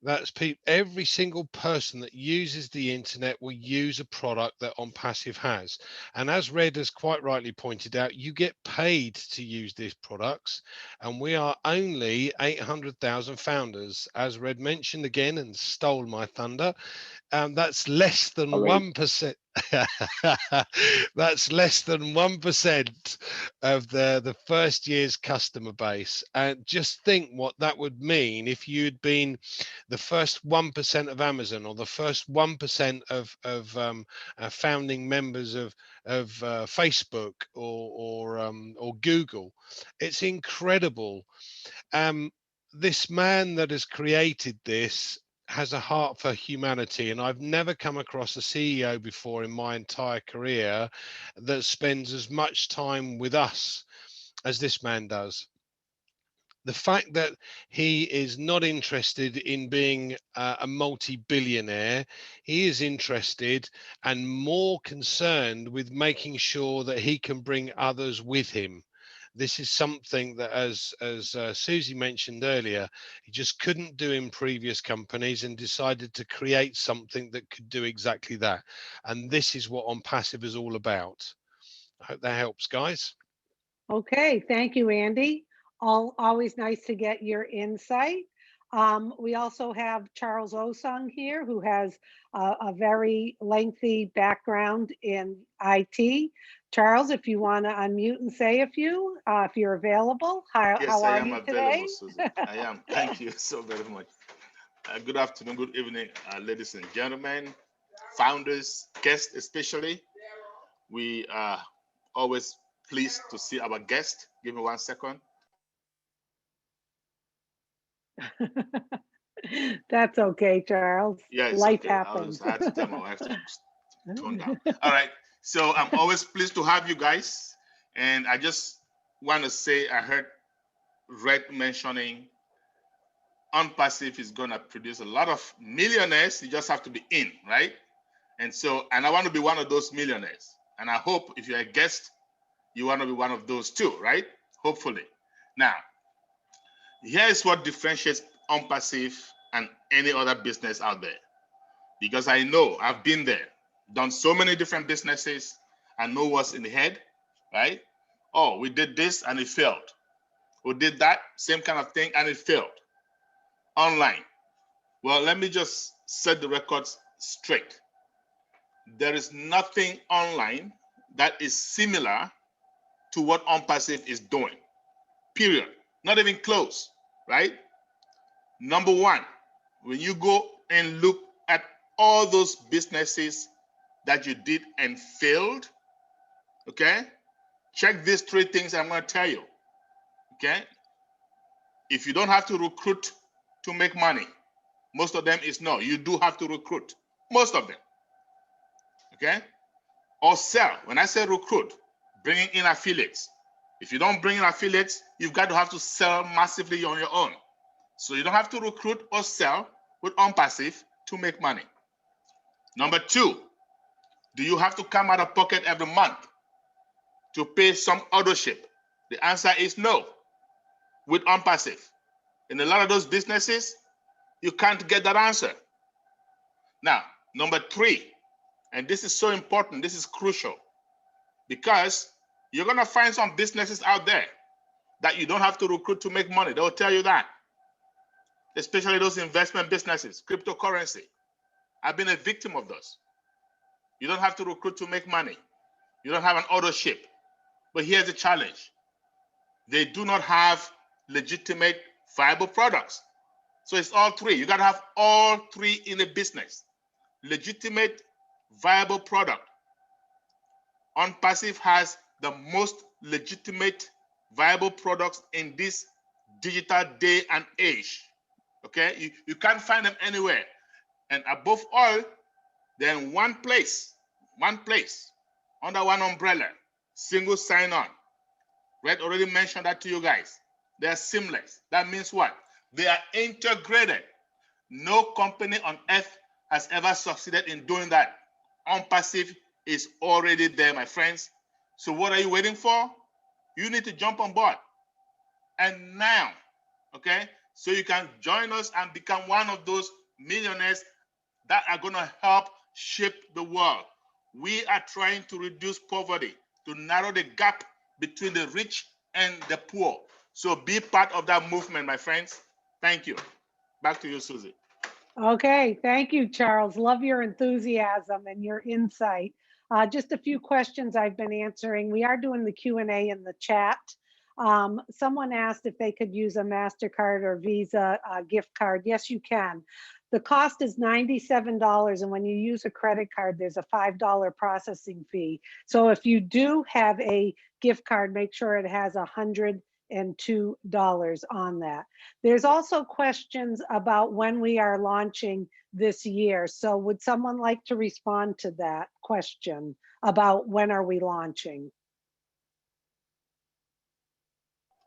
That's every single person that uses the internet will use a product that OnPassive has. And as Red has quite rightly pointed out, you get paid to use these products. And we are only 800,000 founders, as Red mentioned again and stole my thunder. That's less than 1%. That's less than 1% of the first year's customer base. And just think what that would mean if you'd been the first 1% of Amazon or the first 1% of founding members of Facebook or Google. It's incredible. This man that has created this has a heart for humanity, and I've never come across a CEO before in my entire career that spends as much time with us as this man does. the fact that he is not interested in being a multi-billionaire, he is interested and more concerned with making sure that he can bring others with him. This is something that, as Susie mentioned earlier, he just couldn't do in previous companies and decided to create something that could do exactly that. And this is what OnPassive is all about. I hope that helps, guys. Okay, thank you, Andy. Always nice to get your insight. We also have Charles Osung here, who has a very lengthy background in IT. Charles, if you want to unmute and say a few, if you're available, Yes, how I are am you available, today? Susan. I am. Thank you so very much. Good afternoon, good evening, ladies and gentlemen, founders, guests especially. We are always pleased to see our guest. Give me 1 second. That's okay, Charles. Yeah, it's Life okay. happens. I had to tell my wife to tone down. All right. So I'm always pleased to have you guys. And I just want to say I heard Red mentioning OnPassive is going to produce a lot of millionaires. You just have to be in, right? And so, and I want to be one of those millionaires. And I hope if you're a guest, you want to be one of those too, right? Hopefully. Now, here's what differentiates OnPassive and any other business out there. Because I know I've been there, done so many different businesses. I know what's in the head, right? Oh, we did this and it failed. We did that, same kind of thing, and it failed. Online. Well, let me just set the records straight. There is nothing online that is similar to what OnPassive is doing, period. Not even close, right? Number one, when you go and look at all those businesses that you did and failed, okay? Check these 3 things I'm going to tell you, okay? If you don't have to recruit to make money, most of them is no. You do have to recruit, most of them, okay? Or sell. When I say recruit, bringing in affiliates. If you don't bring in affiliates, you've got to have to sell massively on your own. So you don't have to recruit or sell with OnPassive to make money. Number 2, do you have to come out of pocket every month to pay some ownership? The answer is no with OnPassive. In a lot of those businesses, you can't get that answer. Now, number 3, and this is so important, this is crucial, because you're going to find some businesses out there that you don't have to recruit to make money. They'll tell you that, especially those investment businesses, cryptocurrency. I've been a victim of those. You don't have to recruit to make money. You don't have an ownership. But here's the challenge. They do not have legitimate, viable products. So it's all 3. You got to have all 3 in a business. Legitimate, viable product. OnPassive has the most legitimate, viable products in this digital day and age. Okay? You can't find them anywhere. And above all, they're in one place, under one umbrella, single sign-on. Red already mentioned that to you guys. They're seamless. That means what? They are integrated. No company on earth has ever succeeded in doing that. OnPassive is already there, my friends. So what are you waiting for? You need to jump on board. And now, okay? So you can join us and become one of those millionaires that are going to help shape the world. We are trying to reduce poverty, to narrow the gap between the rich and the poor. So be part of that movement, my friends. Thank you. Back to you, Susie. Okay, thank you, Charles. Love your enthusiasm and your insight. Just a few questions I've been answering. We are doing the Q&A in the chat. Someone asked if they could use a MasterCard or Visa gift card. Yes, you can. The cost is $97, and when you use a credit card, there's a $5 processing fee. So if you do have a gift card, make sure it has $102 on that. There's also questions about when we are launching this year. So would someone like to respond to that question about when are we launching?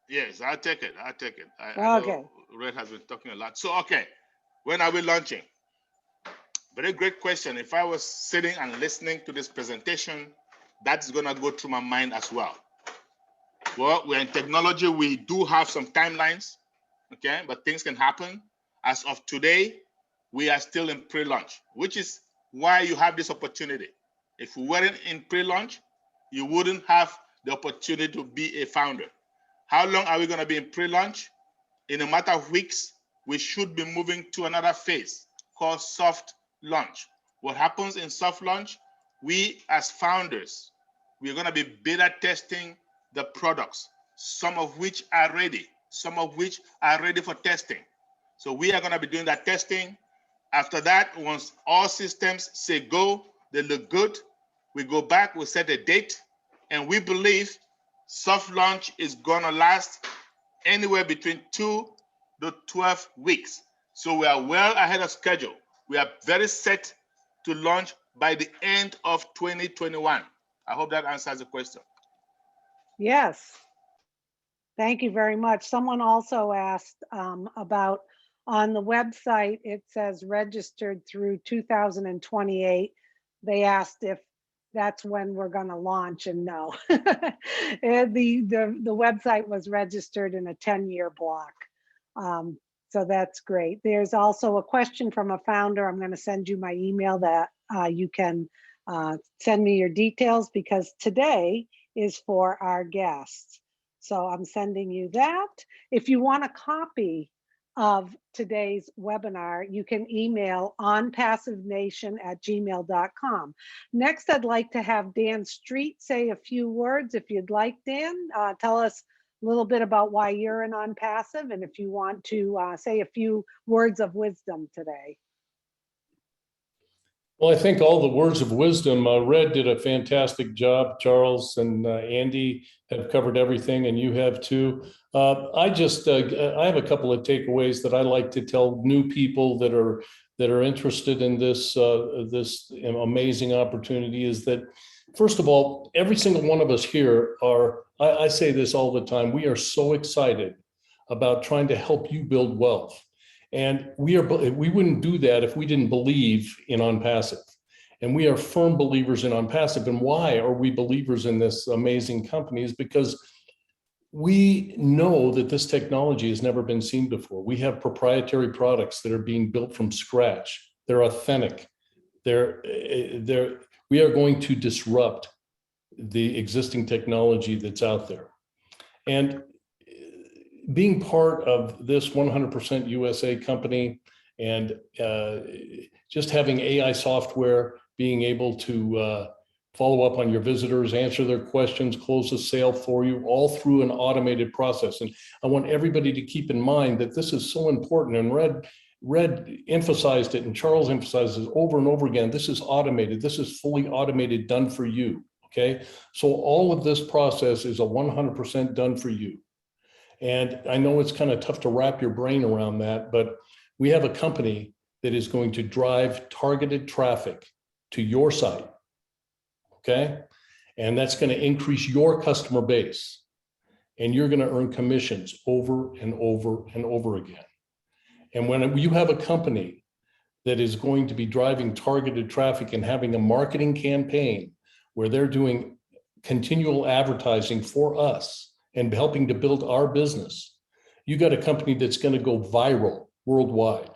Yes, I'll take it. I'll take it. I Okay. know Red has been talking a lot. So, okay, when are we launching? Very great question. If I was sitting and listening to this presentation, that's going to go through my mind as well. Well, we're in technology. We do have some timelines, okay, but things can happen. As of today, we are still in pre-launch, which is why you have this opportunity. If we weren't in pre-launch, you wouldn't have the opportunity to be a founder. How long are we going to be in pre-launch? In a matter of weeks, we should be moving to another phase called soft launch. What happens in soft launch? We as founders, we're going to be beta testing the products, some of which are ready, some of which are ready for testing. So we are going to be doing that testing. After that, once all systems say go, they look good, we go back, we set a date, and we believe soft launch is going to last anywhere between 2 to 12 weeks. So we are well ahead of schedule. We are very set to launch by the end of 2021. I hope that answers the question. Yes. Thank you very much. Someone also asked about on the website, it says registered through 2028. They asked if that's when we're going to launch, and no. The website was registered in a 10-year block. So that's great. There's also a question from a founder. I'm going to send you my email that you can send me your details, because today is for our guests. So I'm sending you that. If you want a copy of today's webinar, you can email onpassivenation@gmail.com. Next, I'd like to have Dan Street say a few words. If you'd like, Dan, tell us a little bit about why you're in OnPassive, and if you want to say a few words of wisdom today. Well, I think all the words of wisdom, Red did a fantastic job. Charles and Andy have covered everything, and you have too. I have a couple of takeaways that I like to tell new people that are interested in this amazing opportunity. Is that, first of all, every single one of us here are. I say this all the time. We are so excited about trying to help you build wealth. And we wouldn't do that if we didn't believe in OnPassive. And we are firm believers in OnPassive. And why are we believers in this amazing company? Is because we know that this technology has never been seen before. We have proprietary products that are being built from scratch. They're authentic. We are going to disrupt the existing technology that's out there. And being part of this 100% USA company, and just having AI software, being able to follow up on your visitors, answer their questions, close a sale for you, all through an automated process. And I want everybody to keep in mind that this is so important. And Red emphasized it, and Charles emphasizes over and over again. This is automated. This is fully automated, done for you. Okay, so all of this process is a 100% done for you. And I know it's kind of tough to wrap your brain around that, but we have a company that is going to drive targeted traffic to your site, okay? And that's going to increase your customer base, and you're going to earn commissions over and over and over again. And when you have a company that is going to be driving targeted traffic and having a marketing campaign where they're doing continual advertising for us and helping to build our business, you got a company that's going to go viral worldwide.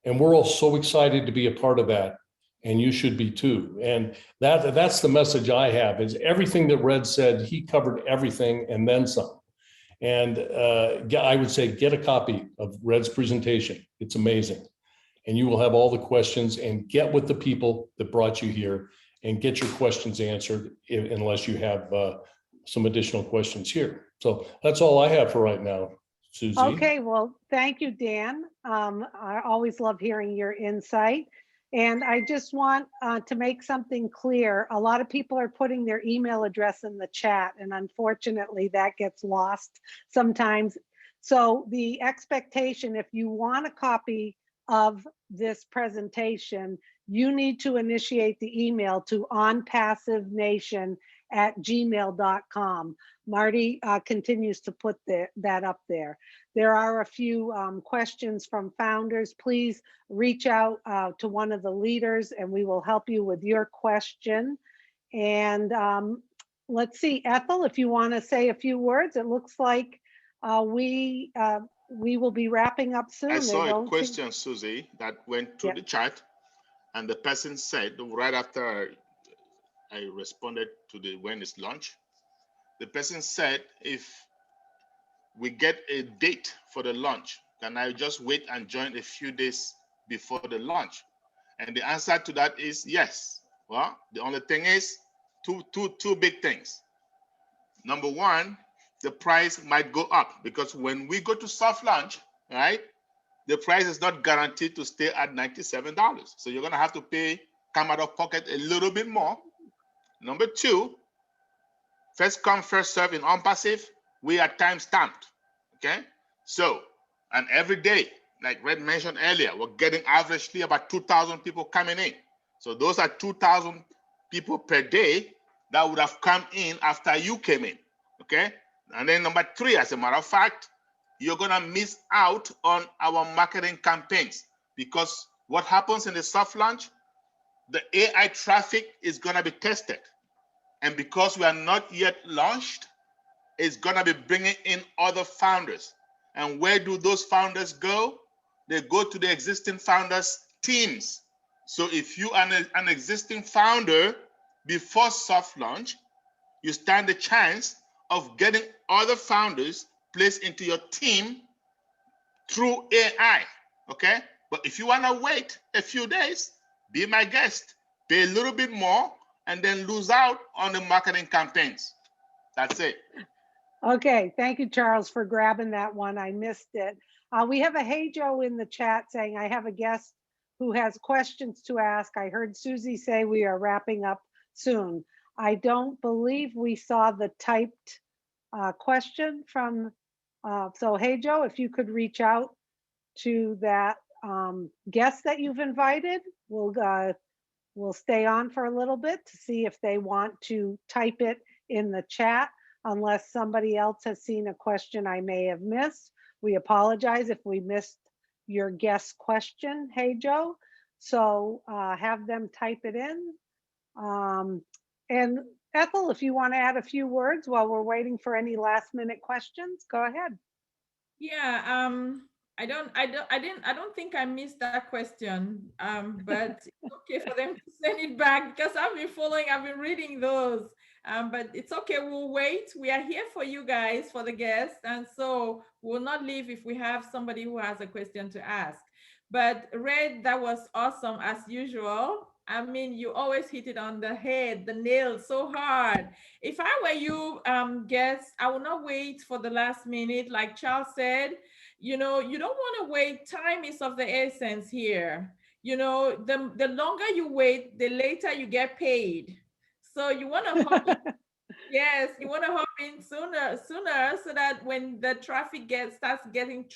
And we're all so excited to be a part of that. And you should be too. And that's the message I have, is everything that Red said, he covered everything and then some. And I would say get a copy of Red's presentation. It's amazing. And you will have all the questions, and get with the people that brought you here and get your questions answered, unless you have some additional questions here. So that's all I have for right now, Susie. Okay, well, thank you, Dan. I always love hearing your insight. And I just want to make something clear. A lot of people are putting their email address in the chat, and unfortunately that gets lost sometimes. So the expectation, if you want a copy of this presentation, you need to initiate the email to onpassivenation marty@gmail.com. Marty continues to put that up there. There are a few questions from founders. Please reach out to one of the leaders and we will help you with your question. And let's see, Ethel, if you want to say a few words. It looks like we will be wrapping up soon. I There saw a don't seem- question, Susie, that went through Yep. the chat, and the person said right after I responded to the when is lunch, the person said, if we get a date for the launch, can I just wait and join a few days before the launch? And the answer to that is yes. Well, the only thing is two big things. Number one, the price might go up because when we go to soft launch, right, the price is not guaranteed to stay at $97. So you're gonna have to come out of pocket a little bit more. Number two, first come, first serve in OnPassive, we are time stamped, okay? So, and every day, like Red mentioned earlier, we're getting averagely about 2,000 people coming in. So those are 2,000 people per day that would have come in after you came in, okay? And then number three, as a matter of fact, you're gonna miss out on our marketing campaigns because what happens in the soft launch, the AI traffic is gonna be tested. And because we are not yet launched, it's gonna be bringing in other founders. And where do those founders go? They go to the existing founders' teams. So if you are an existing founder before soft launch, you stand the chance of getting other founders placed into your team through AI, okay? But if you wanna wait a few days, be my guest, pay a little bit more, and then lose out on the marketing campaigns. That's it. Okay, thank you, Charles, for grabbing that one. I missed it. We have a Hey Joe in the chat saying, I have a guest who has questions to ask. I heard Susie say we are wrapping up soon. I don't believe we saw the typed question from, so Hey Joe, if you could reach out to that guest that you've invited, we'll stay on for a little bit to see if they want to type it in the chat, unless somebody else has seen a question I may have missed. We apologize if we missed your guest question, Hey Joe. So have them type it in. And Ethel, if you want to add a few words while we're waiting for any last minute questions, go ahead. Yeah, I don't think I missed that question. But it's okay for them to send it back because I've been reading those. But it's okay, we'll wait. We are here for you guys, for the guests. And so we'll not leave if we have somebody who has a question to ask. But Red, that was awesome as usual. I mean, you always hit it on the head, the nail so hard. If I were you, guests, I would not wait for the last minute. Like Charles said, you know, you don't want to wait. Time is of the essence here. You know, the longer you wait, the later you get paid. So you want to hop in. Yes, you want to hop in sooner, so that when the traffic starts getting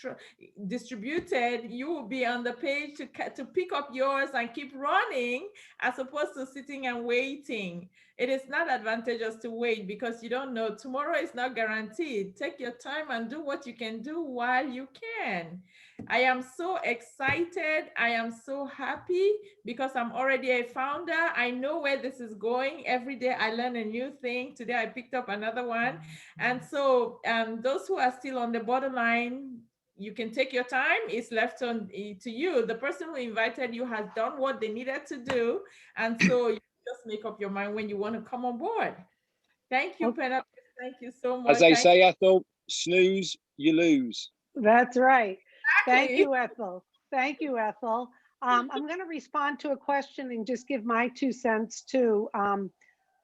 distributed, you will be on the page to pick up yours and keep running, as opposed to sitting and waiting. It is not advantageous to wait because you don't know. Tomorrow is not guaranteed. Take your time and do what you can do while you can. I am so excited. I am so happy because I'm already a founder. I know where this is going. Every day I learn a new thing. Today I picked up another one. And so those who are still on the borderline, you can take your time. It's left to you. The person who invited you has done what they needed to do. And so you just make up your mind when you want to come on board. Thank you, Penelope. Thank you so much. As they say, Ethel, snooze, you lose. That's right. Thank Exactly. you, Ethel. Thank you, Ethel. I'm going to respond to a question and just give my 2 cents too.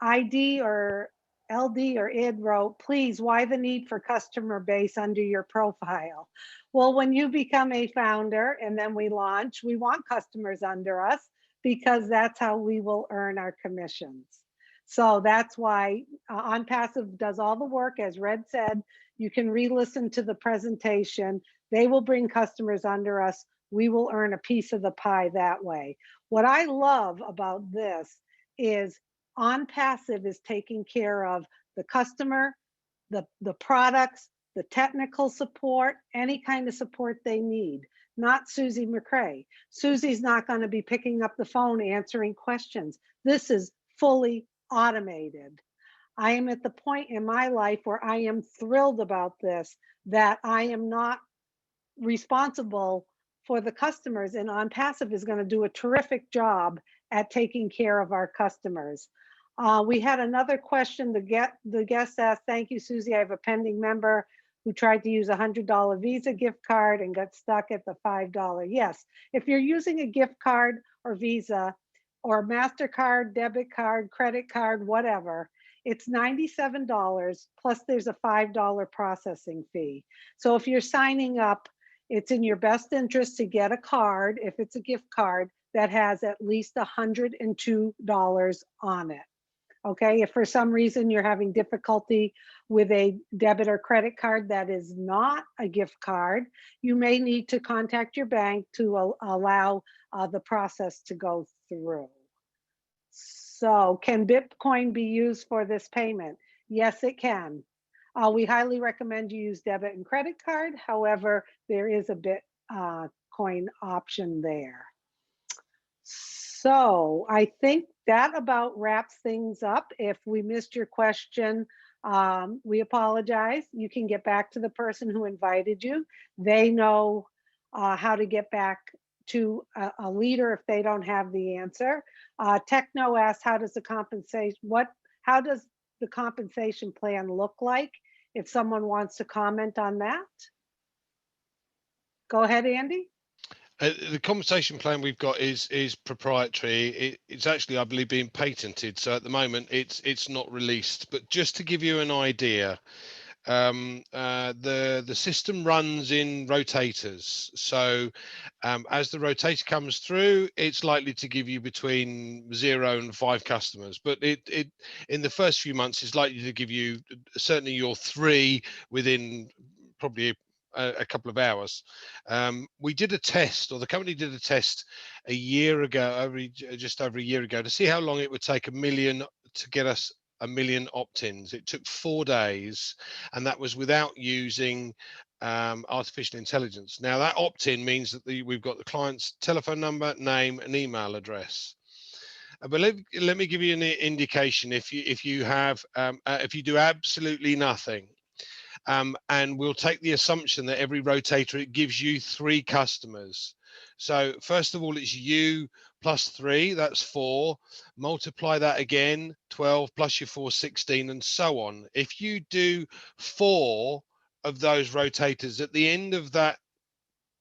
ID or LD or ID wrote, please, why the need for customer base under your profile? Well, when you become a founder and then we launch, we want customers under us because that's how we will earn our commissions. So that's why OnPassive does all the work. As Red said, you can re-listen to the presentation. They will bring customers under us. We will earn a piece of the pie that way. What I love about this is OnPassive is taking care of the customer, the products, the technical support, any kind of support they need, not Susie McCrae. Susie's not going to be picking up the phone answering questions. This is fully automated. I am at the point in my life where I am thrilled about this, that I am not responsible for the customers, and OnPassive is going to do a terrific job at taking care of our customers. We had another question. The guest asked, thank you, Susie. I have a pending member who tried to use a $100 Visa gift card and got stuck at the $5. Yes, if you're using a gift card or Visa or MasterCard, debit card, credit card, whatever, it's $97 plus there's a $5 processing fee. So if you're signing up, it's in your best interest to get a card, if it's a gift card, that has at least $102 on it. Okay, if for some reason you're having difficulty with a debit or credit card that is not a gift card, you may need to contact your bank to allow the process to go through. So can Bitcoin be used for this payment? Yes, it can. We highly recommend you use debit and credit card. However, there is a Bitcoin option there. So I think that about wraps things up. If we missed your question, we apologize. You can get back to the person who invited you. They know how to get back to a leader if they don't have the answer. Techno asked, how does the compensation plan look like? If someone wants to comment on that. Go ahead, Andy. The compensation plan we've got is proprietary. It's actually, I believe, being patented. So at the moment, it's not released. But just to give you an idea, the system runs in rotators. So as the rotator comes through, it's likely to give you between 0 and 5 customers. But it in the first few months is likely to give you certainly your 3 within probably a couple of hours. We did a test, or the company did a test a year ago, just over a year ago, to see how long it would take to get us 1 million opt-ins. It took 4 days, and that was without using artificial intelligence. Now that opt-in means that we've got the client's telephone number, name, and email address. But let me give you an indication. If you do absolutely nothing, and we'll take the assumption that every rotator, it gives you 3 customers. So first of all, it's you plus 3, that's 4. Multiply that again, 12 plus your 4, 16, and so on. If you do 4 of those rotators at the end of that,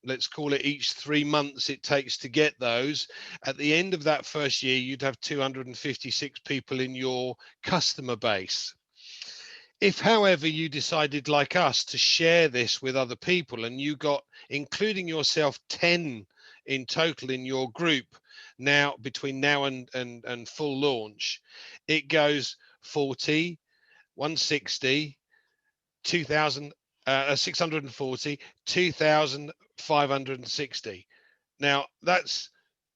let's call it each 3 months it takes to get those, at the end of that first year, you'd have 256 people in your customer base. If, however, you decided, like us, to share this with other people, and you got, including yourself, 10 in total in your group now, between now and full launch, it goes 40, 160, 640, 2,560. Now that's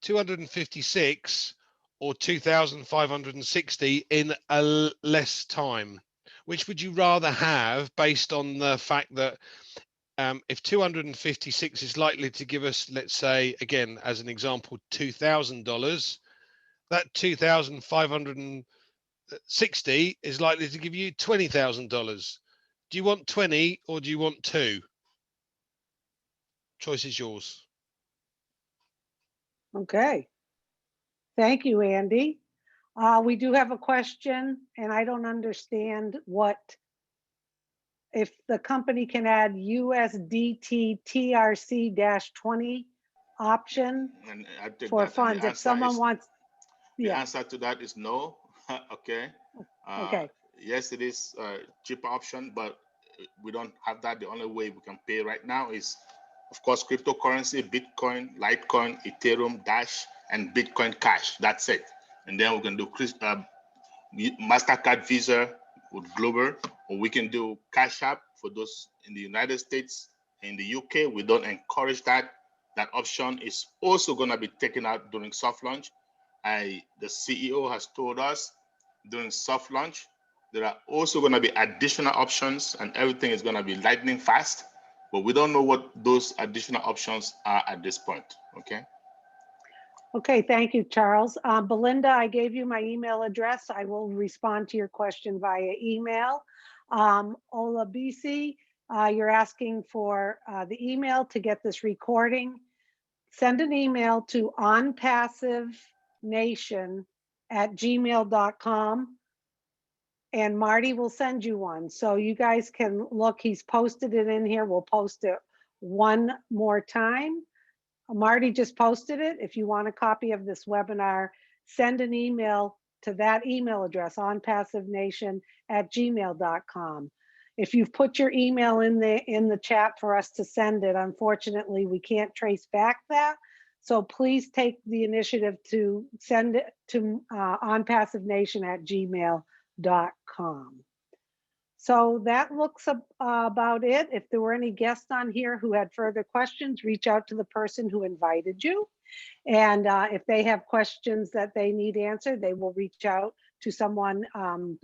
256 or 2,560 in a less time. Which would you rather have, based on the fact that if 256 is likely to give us, let's say, again, as an example, $2,000, that 2,560 is likely to give you $20,000. Do you want 20 or do you want 2? Choice is yours. Okay. Thank you, Andy. We do have a question, and I don't understand if the company can add USDT TRC-20 option for funds. If someone wants, the answer to that is no. Okay. Okay. Yes, it is a cheaper option, but we don't have that. The only way we can pay right now is, of course, cryptocurrency, Bitcoin, Litecoin, Ethereum, Dash, and Bitcoin Cash. That's it. And then we can do MasterCard, Visa with Global, or we can do Cash App for those in the United States. In the UK, we don't encourage that. That option is also going to be taken out during soft launch. The CEO has told us during soft launch. There are also going to be additional options, and everything is going to be lightning fast, but we don't know what those additional options are at this point. Okay. Okay, thank you, Charles. Belinda, I gave you my email address. I will respond to your question via email. Ola BC, you're asking for the email to get this recording. Send an email to onpassivenation@gmail.com and Marty will send you one. So you guys can look, he's posted it in here. We'll post it one more time. Marty just posted it. If you want a copy of this webinar, send an email to that email address, onpassivenation@gmail.com. If you've put your email in the chat for us to send it, unfortunately, we can't trace back that. So please take the initiative to send it to onpassivenation@gmail.com. So that looks about it. If there were any guests on here who had further questions, reach out to the person who invited you. And if they have questions that they need answered, they will reach out to someone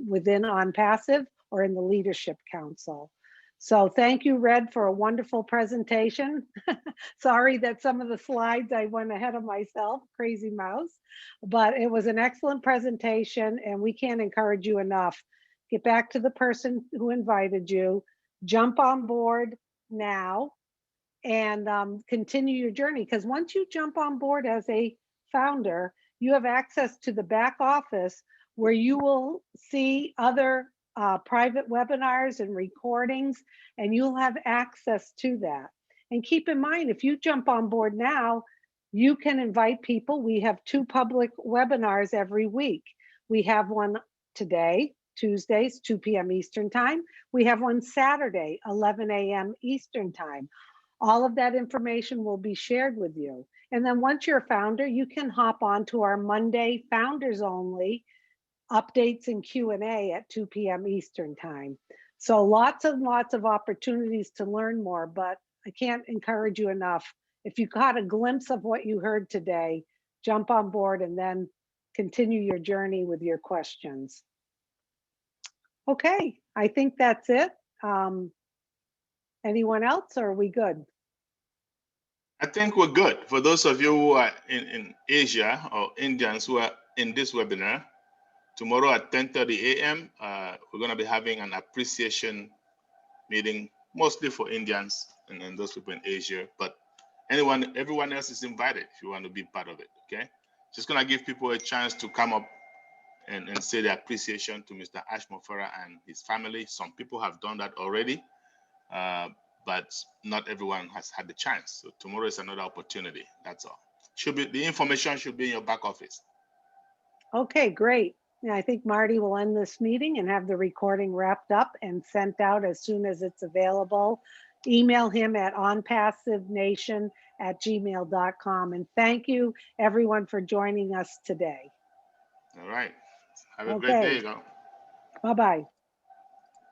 within OnPassive or in the Leadership Council. So thank you, Red, for a wonderful presentation. Sorry that some of the slides I went ahead of myself, crazy mouse, but it was an excellent presentation and we can't encourage you enough. Get back to the person who invited you, jump on board now and continue your journey. Because once you jump on board as a founder, you have access to the back office where you will see other private webinars and recordings, and you'll have access to that. And keep in mind, if you jump on board now, you can invite people. We have 2 public webinars every week. We have one today, Tuesdays, 2 p.m. Eastern time. We have one Saturday, 11 a.m. Eastern time. All of that information will be shared with you. And then once you're a founder, you can hop on to our Monday Founders Only updates and Q&A at 2 p.m. Eastern time. So lots and lots of opportunities to learn more, but I can't encourage you enough. If you caught a glimpse of what you heard today, jump on board and then continue your journey with your questions. Okay, I think that's it. Anyone else, or are we good? I think we're good. For those of you who are in Asia or Indians who are in this webinar, tomorrow at 10:30 a.m., we're going to be having an appreciation meeting, mostly for Indians and those people in Asia. But everyone else is invited if you want to be part of it. Okay, just going to give people a chance to come up and say their appreciation to Mr. Ashmofera and his family. Some people have done that already, but not everyone has had the chance. So tomorrow is another opportunity. That's all. The information should be in your back office. Okay, great. Yeah, I think Marty will end this meeting and have the recording wrapped up and sent out as soon as it's available. Email him at onpassivenation@gmail.com. And thank you everyone for joining us today. All right. Have a great day. Bye-bye.